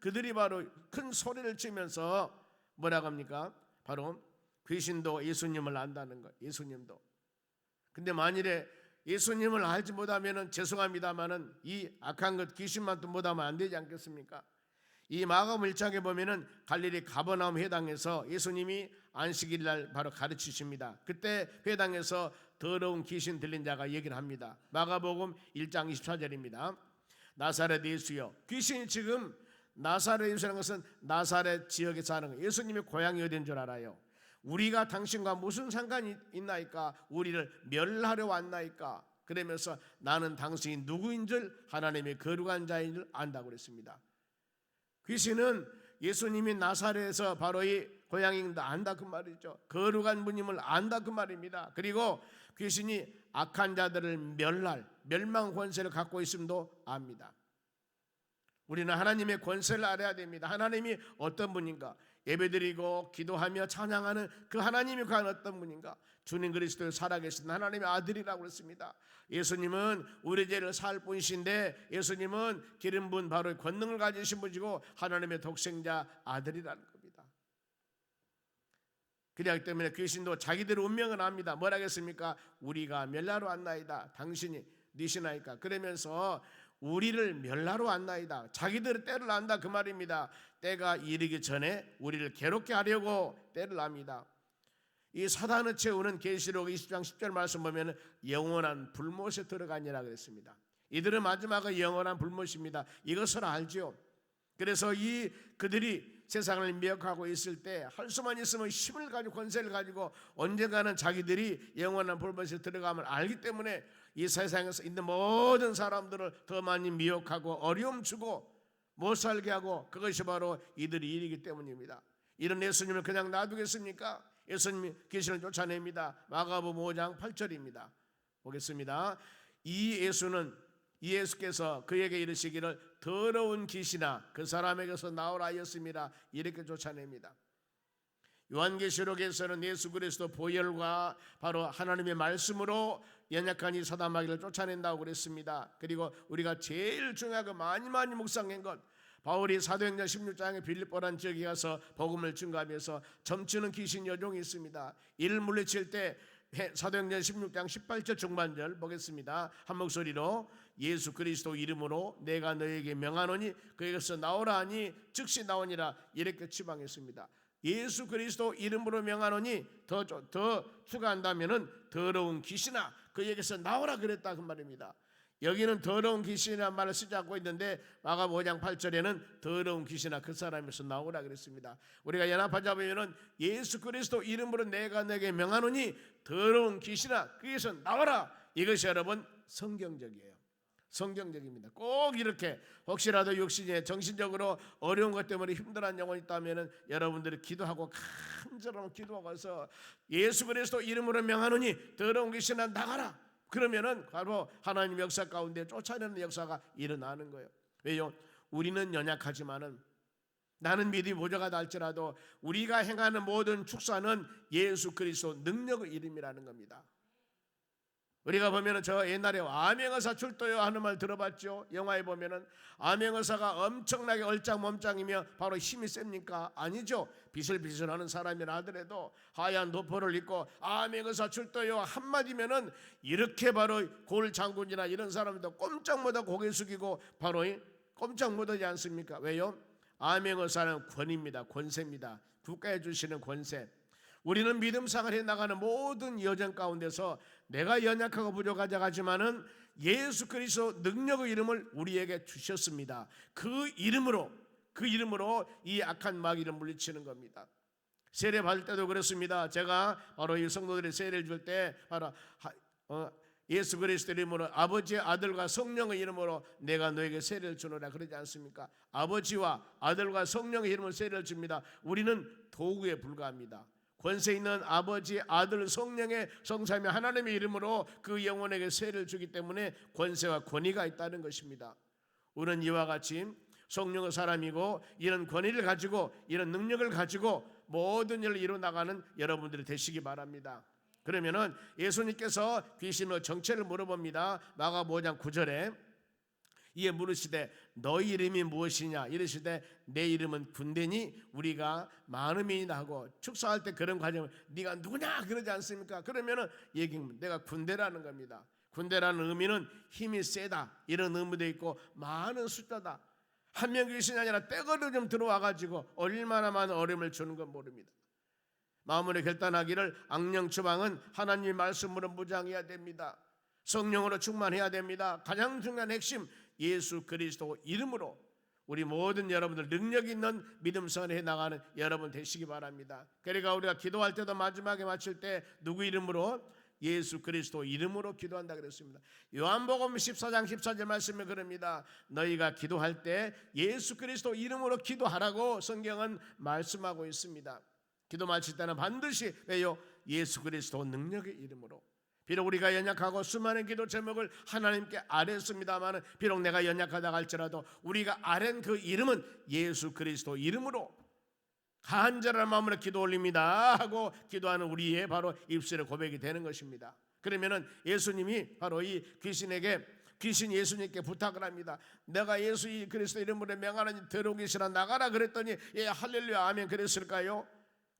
그들이 바로 큰 소리를 치면서 뭐라고 합니까? 바로 귀신도 예수님을 안다는 거예요. 예수님도. 근데 만일에 예수님을 알지 못하면은 죄송합니다만은 이 악한 것 귀신만 또 못하면 안 되지 않겠습니까? 이 마가복음 1장에 보면은 갈릴리 가버나움 회당에서 예수님이 안식일 날 바로 가르치십니다. 그때 회당에서 더러운 귀신 들린 자가 얘기를 합니다. 마가복음 1장 24절입니다. 나사렛 예수여. 귀신이 지금 나사렛 예수라는 것은 나사렛 지역에 사는 거예요. 예수님의 고향이 어딘 줄 알아요? 우리가 당신과 무슨 상관이 있나이까? 우리를 멸하려 왔나이까? 그러면서 나는 당신이 누구인 줄, 하나님의 거룩한 자인 줄 안다고 그랬습니다. 귀신은 예수님이 나사렛에서 바로 이 고향인도 안다 그 말이죠. 거룩한 분임을 안다 그 말입니다. 그리고 귀신이 악한 자들을 멸할 멸망 권세를 갖고 있음도 압니다. 우리는 하나님의 권세를 알아야 됩니다. 하나님이 어떤 분인가? 예배드리고 기도하며 찬양하는 그 하나님이 과연 어떤 분인가? 주님 그리스도의 살아계신 하나님의 아들이라고 했습니다. 예수님은 우리 죄를 살 분이신데 예수님은 기름 부은 바로 권능을 가지신 분이고 하나님의 독생자 아들이라는 겁니다. 그렇기 때문에 귀신도 자기들의 운명을 압니다. 뭐라 하겠습니까? 우리가 멸하러 왔나이다. 당신이 니시나이까? 그러면서 우리를 멸하러 왔나이다. 자기들의 때를 안다 그 말입니다. 때가 이르기 전에 우리를 괴롭게 하려고 때를 압니다. 이 사단을 채우는 계시록 20장 10절 말씀 보면 영원한 불못에 들어가니라 그랬습니다. 이들은 마지막은 영원한 불못입니다. 이것을 알죠. 그래서 그들이 세상을 미혹하고 있을 때 할 수만 있으면 힘을 가지고 권세를 가지고 언젠가는 자기들이 영원한 볼못에 들어감을 알기 때문에 이 세상에서 있는 모든 사람들을 더 많이 미혹하고 어려움 주고 못 살게 하고, 그것이 바로 이들의 일이기 때문입니다. 이런 예수님을 그냥 놔두겠습니까? 예수님이 귀신을 쫓아냅니다. 마가복음 5장 8절입니다. 보겠습니다. 이 예수께서 그에게 이르시기를 더러운 귀신아 그 사람에게서 나오라 하였습니다. 이렇게 쫓아냅니다. 요한계시록에서는 예수 그리스도 보혈과 바로 하나님의 말씀으로 연약한 이 사단마귀를 쫓아낸다고 그랬습니다. 그리고 우리가 제일 중요하고 많이 묵상한 것, 바울이 사도행전 16장에 빌립보라는 지역에 가서 복음을 증거하면서 점치는 귀신 여종이 있습니다. 이를 물리칠 때 사도행전 16장 18절 중반절 보겠습니다. 한 목소리로 예수 그리스도 이름으로 내가 너에게 명하노니 그에게서 나오라 하니 즉시 나오니라 이렇게 추방했습니다. 예수 그리스도 이름으로 명하노니 더 추가한다면은 더러운 귀신아 그에게서 나오라 그랬다 그 말입니다. 여기는 더러운 귀신이라는 말을 쓰지 않고 있는데 마가복음 5장 8절에는 더러운 귀신아 그 사람에서 나오라 그랬습니다. 우리가 연합하자 보면은 예수 그리스도 이름으로 내가 너에게 명하노니 더러운 귀신아 그에게서 나오라. 이것이 여러분 성경적이에요. 성경적입니다. 꼭 이렇게 혹시라도 육신에 정신적으로 어려운 것 때문에 힘들어하는 영혼이 있다면은 여러분들이 기도하고 간절하게 기도하고서 예수 그리스도 이름으로 명하노니 더러운 귀신아 나가라. 그러면은 바로 하나님 역사 가운데 쫓아내는 역사가 일어나는 거예요. 왜요? 우리는 연약하지만은 나는 믿음이 부족하다 할지라도 우리가 행하는 모든 축사는 예수 그리스도 능력의 이름이라는 겁니다. 우리가 보면은 저 옛날에 암행어사 출도요 하는 말 들어봤죠? 영화에 보면은 암행어사가 엄청나게 얼짱몸짱이며 바로 힘이 셉니까? 아니죠. 비슬비슬하는 사람이라 하더라도 하얀 도포를 입고 암행어사 출도요 한마디면은 이렇게 바로 골 장군이나 이런 사람들도 꼼짝 못하고 고개 숙이고 바로 꼼짝 못하지 않습니까? 왜요? 암행어사는 권위입니다. 권세입니다. 국가에 주시는 권세. 우리는 믿음 생활 해나가는 모든 여정 가운데서 내가 연약하고 부족하자 하지만은 예수 그리스도 능력의 이름을 우리에게 주셨습니다. 그 이름으로 이 악한 마귀를 물리치는 겁니다. 세례 받을 때도 그렇습니다. 제가 바로 이 성도들의 세례를 줄 때 바로 예수 그리스도 이름으로 아버지의 아들과 성령의 이름으로 내가 너에게 세례를 주노라 그러지 않습니까? 아버지와 아들과 성령의 이름으로 세례를 줍니다. 우리는 도구에 불과합니다. 권세 있는 아버지, 아들, 성령의 성삼위 하나님의 이름으로 그 영혼에게 세례를 주기 때문에 권세와 권위가 있다는 것입니다. 우리는 이와 같이 성령의 사람이고 이런 권위를 가지고 이런 능력을 가지고 모든 일을 이루어나가는 여러분들이 되시기 바랍니다. 그러면은 예수님께서 귀신의 정체를 물어봅니다. 마가복음 5장 9절에 이에 물으시되 너희 이름이 무엇이냐 이르시되 내 이름은 군대니 우리가 많음이나 하고 축사할 때 그런 과정을 네가 누구냐 그러지 않습니까? 그러면은 얘기는 내가 군대라는 겁니다. 군대라는 의미는 힘이 세다 이런 의미도 있고 많은 숫자다. 한 명 귀신이 아니라 떼거리 좀 들어와가지고 얼마나 많은 어려움을 주는 건 모릅니다. 마음으로 결단하기를 악령 추방은 하나님의 말씀으로 무장해야 됩니다. 성령으로 충만해야 됩니다. 가장 중요한 핵심 예수 그리스도 이름으로 우리 모든 여러분들 능력 있는 믿음 생활을 해나가는 여러분 되시기 바랍니다. 그러니까 우리가 기도할 때도 마지막에 마칠 때 누구 이름으로? 예수 그리스도 이름으로 기도한다 그랬습니다. 요한복음 14장 14절 말씀에 그럽니다. 너희가 기도할 때 예수 그리스도 이름으로 기도하라고 성경은 말씀하고 있습니다. 기도 마칠 때는 반드시 왜요? 예수 그리스도 능력의 이름으로. 비록 우리가 연약하고 수많은 기도 제목을 하나님께 아뢰었습니다만 비록 내가 연약하다 할지라도 우리가 아뢰는 그 이름은 예수 그리스도 이름으로 간절한 마음으로 기도 올립니다 하고 기도하는 우리의 바로 입술의 고백이 되는 것입니다. 그러면은 예수님이 바로 이 귀신 예수님께 부탁을 합니다. 내가 예수 그리스도 이름으로 명하는 더러운 귀신아 나가라 그랬더니 예 할렐루야 아멘 그랬을까요?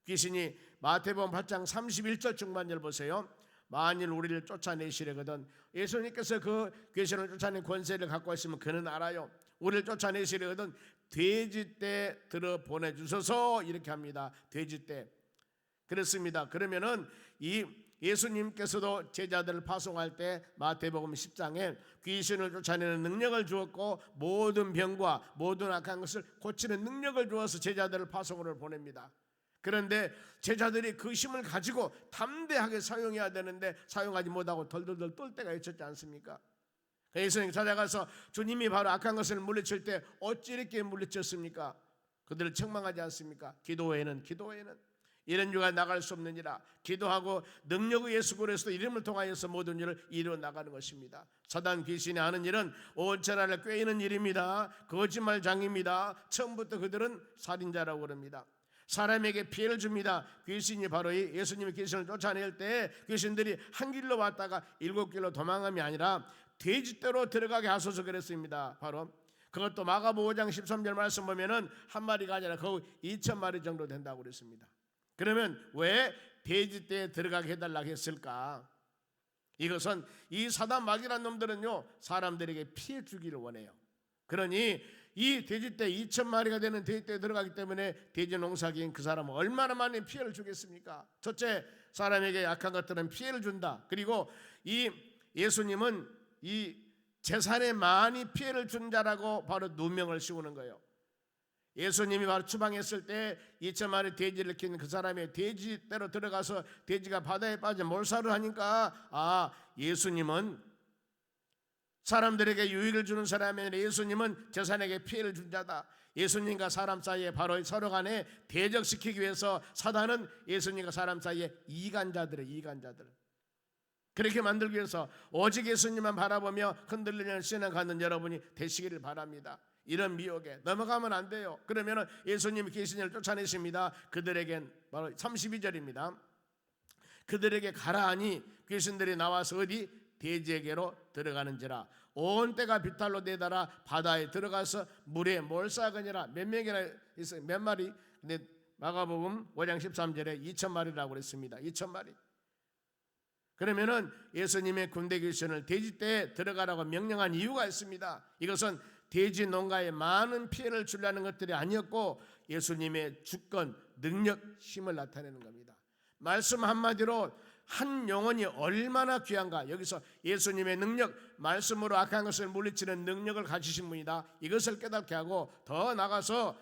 귀신이 마태복음 8장 31절 중반절 보세요. 만일 우리를 쫓아내시려거든 예수님께서 그 귀신을 쫓아내는 권세를 갖고 있으면 그는 알아요. 우리를 쫓아내시려거든 돼지떼 들어 보내주소서 이렇게 합니다. 돼지떼 그렇습니다. 그러면은 이 예수님께서도 제자들을 파송할 때 마태복음 10장에 귀신을 쫓아내는 능력을 주었고 모든 병과 모든 악한 것을 고치는 능력을 주어서 제자들을 파송으로 보냅니다. 그런데 제자들이 그 힘을 가지고 담대하게 사용해야 되는데 사용하지 못하고 덜덜덜 떨 때가 있었지 않습니까? 예수님 찾아가서 주님이 바로 악한 것을 물리칠 때 어찌 이렇게 물리쳤습니까? 그들을 책망하지 않습니까? 기도 외에는 이런 유가 나갈 수 없느니라. 기도하고 능력의 예수 그리스도 이름을 통하여서 모든 일을 이루어 나가는 것입니다. 사단 귀신이 하는 일은 온 천하를 꿰이는 일입니다. 거짓말장입니다. 처음부터 그들은 살인자라고 그럽니다. 사람에게 피해를 줍니다. 귀신이 바로 예수님이 귀신을 쫓아낼 때 귀신들이 한 길로 왔다가 7길로 도망함이 아니라 돼지떼로 들어가게 하소서 그랬습니다. 바로 그것도 마가복음 5장 13절 말씀 보면은 한 마리가 아니라 거의 2,000마리 정도 된다고 그랬습니다. 그러면 왜 돼지떼에 들어가게 해달라고 했을까? 이것은 이 사단 마귀란 놈들은요 사람들에게 피해 주기를 원해요. 그러니 이 돼지떼 2,000마리가 되는 돼지떼에 들어가기 때문에 돼지 농사기인 그 사람은 얼마나 많은 피해를 주겠습니까? 첫째, 사람에게 약한 것들은 피해를 준다. 그리고 이 예수님은 이 재산에 많이 피해를 준 자라고 바로 누명을 씌우는 거예요. 예수님이 바로 추방했을 때 2,000마리 돼지를 키운 그 사람의 돼지떼로 들어가서 돼지가 바다에 빠져 몰살을 하니까 예수님은 사람들에게 유익을 주는 사람이 아니라 예수님은 재산에게 피해를 준 자다. 예수님과 사람 사이에 바로 서로 간에 대적시키기 위해서 사단은 예수님과 사람 사이에 이간자들 그렇게 만들기 위해서 오직 예수님만 바라보며 흔들리는 신앙 갖는 여러분이 되시기를 바랍니다. 이런 미혹에 넘어가면 안 돼요. 그러면 예수님이 귀신을 쫓아내십니다. 그들에겐 바로 32절입니다. 그들에게 가라 하니 귀신들이 나와서 어디? 돼지에게로 들어가는지라. 온 때가 비탈로 내달아 바다에 들어가서 물에 몰사하거니라. 몇 명이나 있어요? 몇 마리? 근데 마가복음 5장 13절에 2,000마리라고 그랬습니다. 2,000마리. 그러면은 예수님의 군대 귀신을 돼지떼에 들어가라고 명령한 이유가 있습니다. 이것은 돼지 농가에 많은 피해를 주려는 것들이 아니었고 예수님의 주권, 능력, 힘을 나타내는 겁니다. 말씀 한마디로 한 영혼이 얼마나 귀한가. 여기서 예수님의 능력, 말씀으로 악한 것을 물리치는 능력을 가지신 분이다. 이것을 깨닫게 하고 더 나가서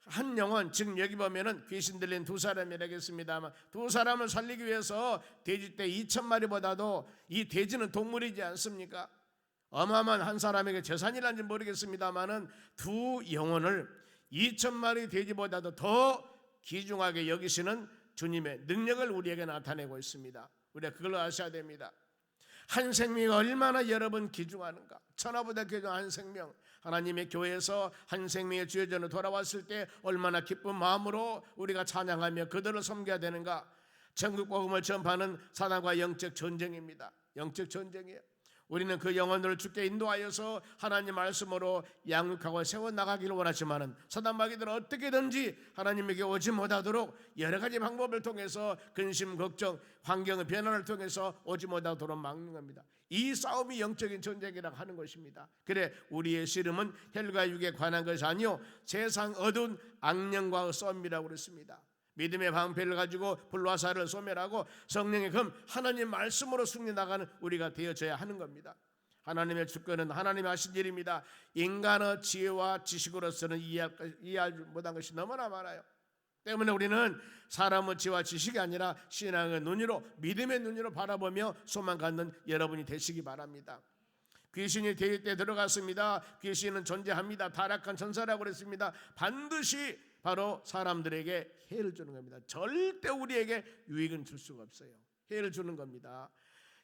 한 영혼, 지금 여기 보면은 귀신 들린 두 사람이라겠습니다만 두 사람을 살리기 위해서 돼지떼 2,000마리보다도 이 돼지는 동물이지 않습니까? 어마어마한 한 사람에게 재산이란지 모르겠습니다만은 두 영혼을 2,000마리 돼지보다도 더 귀중하게 여기시는 주님의 능력을 우리에게 나타내고 있습니다. 우리가 그걸 아셔야 됩니다. 한 생명이 얼마나 여러분 귀중한가. 천하보다 귀중한 한 생명. 하나님의 교회에서 한 생명의 주여전으로 돌아왔을 때 얼마나 기쁜 마음으로 우리가 찬양하며 그들을 섬겨야 되는가. 천국 복음을 전파하는 사단과 영적 전쟁입니다. 영적 전쟁이에요. 우리는 그 영혼을 주께 인도하여서 하나님 말씀으로 양육하고 세워나가기를 원하지만 사단 마귀들은 어떻게든지 하나님에게 오지 못하도록 여러 가지 방법을 통해서 근심, 걱정, 환경의 변화를 통해서 오지 못하도록 막는 겁니다. 이 싸움이 영적인 전쟁이라고 하는 것입니다. 그래 우리의 씨름은 혈과 육에 관한 것이 아니요 세상 어두운 악령과의 싸움이라고 그랬습니다. 믿음의 방패를 가지고 불화살을 소멸하고 성령의 금 하나님 말씀으로 승리나가는 우리가 되어져야 하는 겁니다. 하나님의 주권은 하나님이 하신 일입니다. 인간의 지혜와 지식으로서는 이해할 못한 것이 너무나 많아요. 때문에 우리는 사람의 지혜와 지식이 아니라 신앙의 눈으로 믿음의 눈으로 바라보며 소망 갖는 여러분이 되시기 바랍니다. 귀신이 돼지떼에 들어갔습니다. 귀신은 존재합니다. 타락한 천사라고 그랬습니다. 반드시 바로 사람들에게 해를 주는 겁니다. 절대 우리에게 유익은 줄 수가 없어요. 해를 주는 겁니다.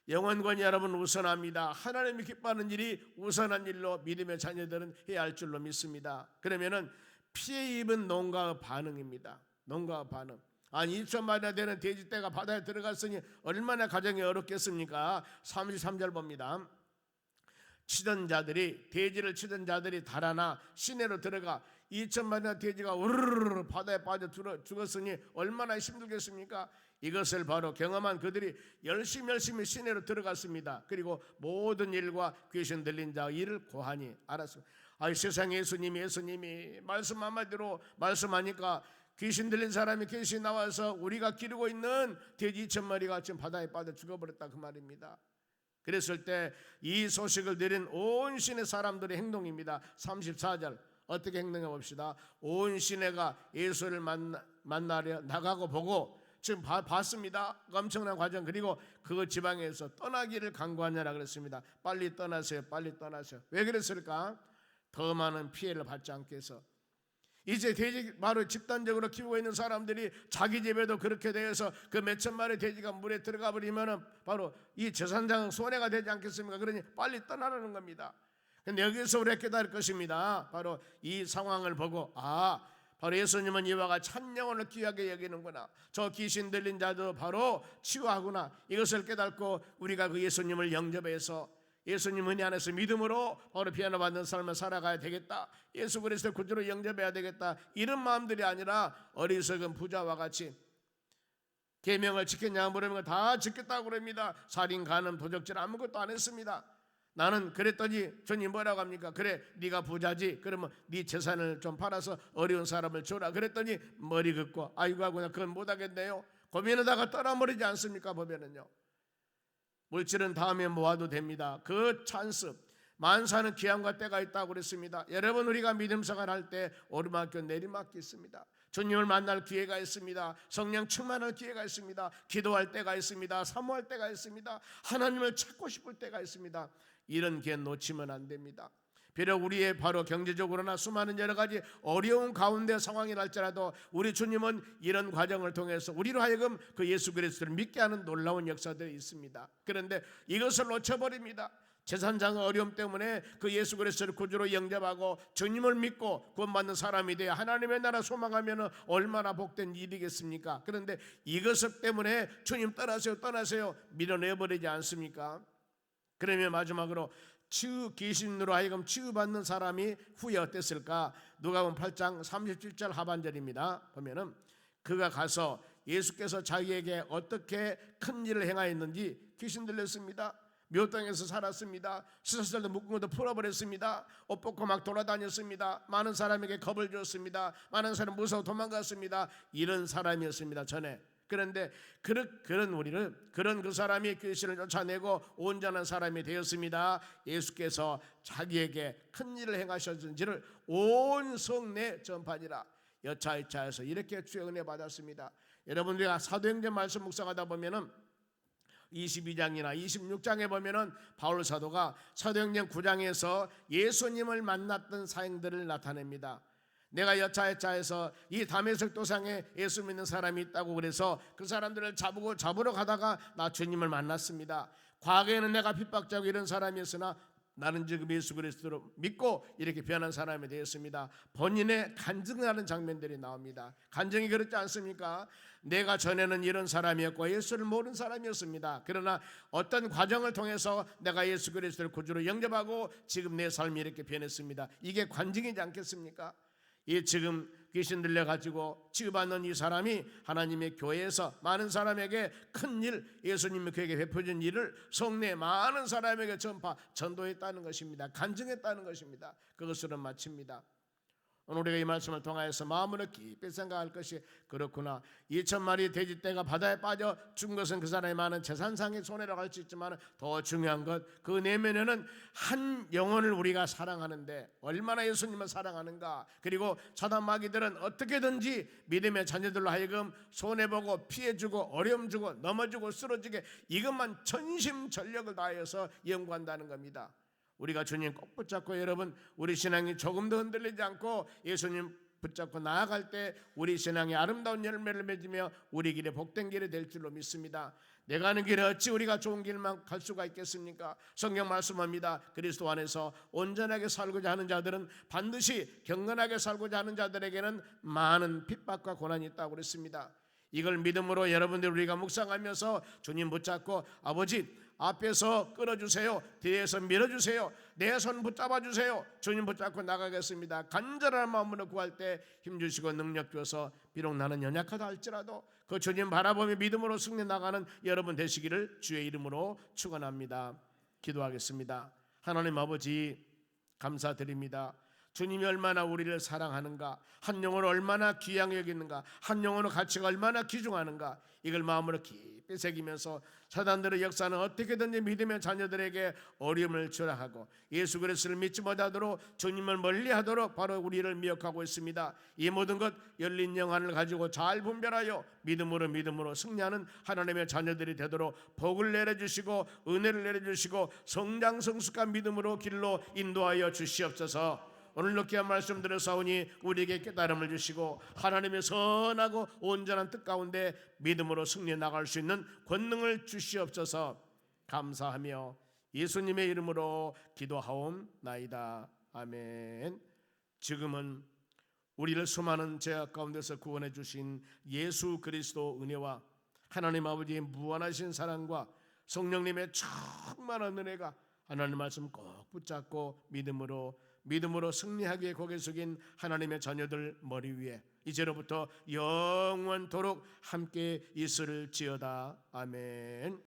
영원권이 여러분 우선합니다. 하나님이 기뻐하는 일이 우선한 일로 믿음의 자녀들은 해야 할 줄로 믿습니다. 그러면은 피해 입은 농가의 반응입니다. 농가의 반응. 아니 2,000마리나 되는 돼지떼가 바다에 들어갔으니 얼마나 가정이 어렵겠습니까? 33절 봅니다. 돼지를 치던 자들이 달아나 시내로 들어가 2,000마리나 돼지가 우르르르 바다에 빠져 죽었으니 얼마나 힘들겠습니까? 이것을 바로 경험한 그들이 열심히 시내로 들어갔습니다. 그리고 모든 일과 귀신 들린 자 일을 고하니 알았습니다. 세상에 예수님이 말씀 한마디로 말씀하니까 귀신 들린 사람이 귀신 나와서 우리가 기르고 있는 돼지 2,000마리가 지금 바다에 빠져 죽어버렸다 그 말입니다. 그랬을 때 이 소식을 들은 온 시내 사람들의 행동입니다. 34절 어떻게 행동해 봅시다. 온 시내가 예수를 만나려 나가고 보고 지금 봤습니다. 엄청난 과정. 그리고 그 지방에서 떠나기를 간구하느라 그랬습니다. 빨리 떠나세요. 빨리 떠나세요. 왜 그랬을까? 더 많은 피해를 받지 않게 해서. 이제 돼지 바로 집단적으로 키우고 있는 사람들이 자기 집에도 그렇게 되어서 그 몇천 마리 돼지가 물에 들어가 버리면은 바로 이 재산장 손해가 되지 않겠습니까? 그러니 빨리 떠나라는 겁니다. 근데 여기서 우리가 깨달을 것입니다. 바로 이 상황을 보고 바로 예수님은 이와 같이 한 영혼을 귀하게 여기는구나. 저 귀신 들린 자도 바로 치유하구나. 이것을 깨닫고 우리가 그 예수님을 영접해서 예수님 은혜 안에서 믿음으로 바로 피하나 받는 삶을 살아가야 되겠다. 예수 그리스도를 구주로 영접해야 되겠다. 이런 마음들이 아니라 어리석은 부자와 같이 계명을 지켰냐 물으면 다 지켰다고 그럽니다. 살인, 간음, 도적질 아무것도 안 했습니다. 나는 그랬더니 주님 뭐라고 합니까? 그래 네가 부자지. 그러면 네 재산을 좀 팔아서 어려운 사람을 줘라. 그랬더니 머리 긋고 아이고 하고 그건 못하겠네요. 고민하다가 떠나버리지 않습니까? 보면은요. 물질은 다음에 모아도 됩니다. 그 찬스 만사는 기한과 때가 있다고 그랬습니다. 여러분 우리가 믿음 생활할 때 오르막길 내리막길 있습니다. 주님을 만날 기회가 있습니다. 성령 충만할 기회가 있습니다. 기도할 때가 있습니다. 사모할 때가 있습니다. 하나님을 찾고 싶을 때가 있습니다. 이런 기회 놓치면 안 됩니다. 비록 우리의 바로 경제적으로나 수많은 여러 가지 어려운 가운데 상황이 날지라도 우리 주님은 이런 과정을 통해서 우리로 하여금 그 예수 그리스도를 믿게 하는 놀라운 역사들이 있습니다. 그런데 이것을 놓쳐버립니다. 재산상의 어려움 때문에 그 예수 그리스도를 구주로 영접하고 주님을 믿고 구원받는 사람이 되어 하나님의 나라 소망하면 얼마나 복된 일이겠습니까? 그런데 이것 때문에 주님 떠나세요 밀어내버리지 않습니까? 그러면 마지막으로 귀신으로 하여금 치유받는 사람이 후에 어땠을까? 누가복음 8장 37절 하반절입니다. 보면은 그가 가서 예수께서 자기에게 어떻게 큰 일을 행하였는지 귀신 들렸습니다. 묘땅에서 살았습니다. 수사살도 묶은 것도 풀어버렸습니다. 옷 벗고 막 돌아다녔습니다. 많은 사람에게 겁을 줬습니다. 많은 사람 무서워 도망갔습니다. 이런 사람이었습니다. 전에. 그런데 그런 우리를 그런 그 사람이 귀신을 쫓아내고 온전한 사람이 되었습니다. 예수께서 자기에게 큰 일을 행하셨는지를 온 성내 전파니라. 여차여차해서 이렇게 주의 은혜 받았습니다. 여러분들이 사도행전 말씀 묵상하다 보면은 22장이나 26장에 보면은 바울 사도가 사도행전 9장에서 예수님을 만났던 사행들을 나타냅니다. 내가 여차여차해서 이 다메섹 도상에 예수 믿는 사람이 있다고 그래서 그 사람들을 잡으러 가다가 나 주님을 만났습니다. 과거에는 내가 핍박자고 이런 사람이었으나 나는 지금 예수 그리스도를 믿고 이렇게 변한 사람이 되었습니다. 본인의 간증하는 장면들이 나옵니다. 간증이 그렇지 않습니까? 내가 전에는 이런 사람이었고 예수를 모르는 사람이었습니다. 그러나 어떤 과정을 통해서 내가 예수 그리스도를 구주로 영접하고 지금 내 삶이 이렇게 변했습니다. 이게 간증이지 않겠습니까? 이 지금 귀신 들려가지고 치유받는 이 사람이 하나님의 교회에서 많은 사람에게 큰 일, 예수님이 그에게 베푸신 일을 성내 많은 사람에게 전도했다는 것입니다. 간증했다는 것입니다. 그것으로 마칩니다. 오늘 우리가 이 말씀을 통하여서 마음으로 깊이 생각할 것이 그렇구나. 2,000마리 돼지떼가 바다에 빠져 죽은 것은 그 사람의 많은 재산상의 손해라고 할 수 있지만 더 중요한 것 그 내면에는 한 영혼을 우리가 사랑하는데 얼마나 예수님을 사랑하는가. 그리고 사단 마귀들은 어떻게든지 믿음의 자녀들로 하여금 손해보고 피해주고 어려움 주고 넘어지고 쓰러지게 이것만 전심전력을 다하여서 연구한다는 겁니다. 우리가 주님 꼭 붙잡고 여러분 우리 신앙이 조금도 흔들리지 않고 예수님 붙잡고 나아갈 때 우리 신앙이 아름다운 열매를 맺으며 우리 길에 복된 길이 될 줄로 믿습니다. 내가 하는 길에 어찌 우리가 좋은 길만 갈 수가 있겠습니까? 성경 말씀합니다. 그리스도 안에서 온전하게 살고자 하는 자들은 반드시 경건하게 살고자 하는 자들에게는 많은 핍박과 고난이 있다고 그랬습니다. 이걸 믿음으로 여러분들 우리가 묵상하면서 주님 붙잡고 아버지 앞에서 끌어주세요. 뒤에서 밀어주세요. 내 손 붙잡아주세요. 주님 붙잡고 나가겠습니다. 간절한 마음으로 구할 때 힘주시고 능력 주어서 비록 나는 연약하다 할지라도 그 주님 바라보며 믿음으로 승리 나가는 여러분 되시기를 주의 이름으로 축원합니다. 기도하겠습니다. 하나님 아버지 감사드립니다. 주님이 얼마나 우리를 사랑하는가, 한 영혼을 얼마나 귀하게 여기는가, 한 영혼의 가치가 얼마나 귀중하는가, 이걸 마음으로 깊이 새기면서 사단들의 역사는 어떻게든지 믿음의 자녀들에게 어려움을 주라 하고 예수 그리스도를 믿지 못하도록 주님을 멀리하도록 바로 우리를 미혹하고 있습니다. 이 모든 것 열린 영안을 가지고 잘 분별하여 믿음으로 승리하는 하나님의 자녀들이 되도록 복을 내려주시고 은혜를 내려주시고 성장 성숙한 믿음으로 길로 인도하여 주시옵소서. 오늘 높게 말씀 들으사오니 우리에게 깨달음을 주시고 하나님의 선하고 온전한 뜻 가운데 믿음으로 승리해 나갈 수 있는 권능을 주시옵소서. 감사하며 예수님의 이름으로 기도하옵나이다. 아멘. 지금은 우리를 수많은 죄악 가운데서 구원해 주신 예수 그리스도 은혜와 하나님 아버지의 무한하신 사랑과 성령님의 충만한 은혜가 하나님 말씀 꼭 붙잡고 믿음으로 승리하기에 고개 숙인 하나님의 자녀들 머리 위에 이제로부터 영원토록 함께 있을지어다. 아멘.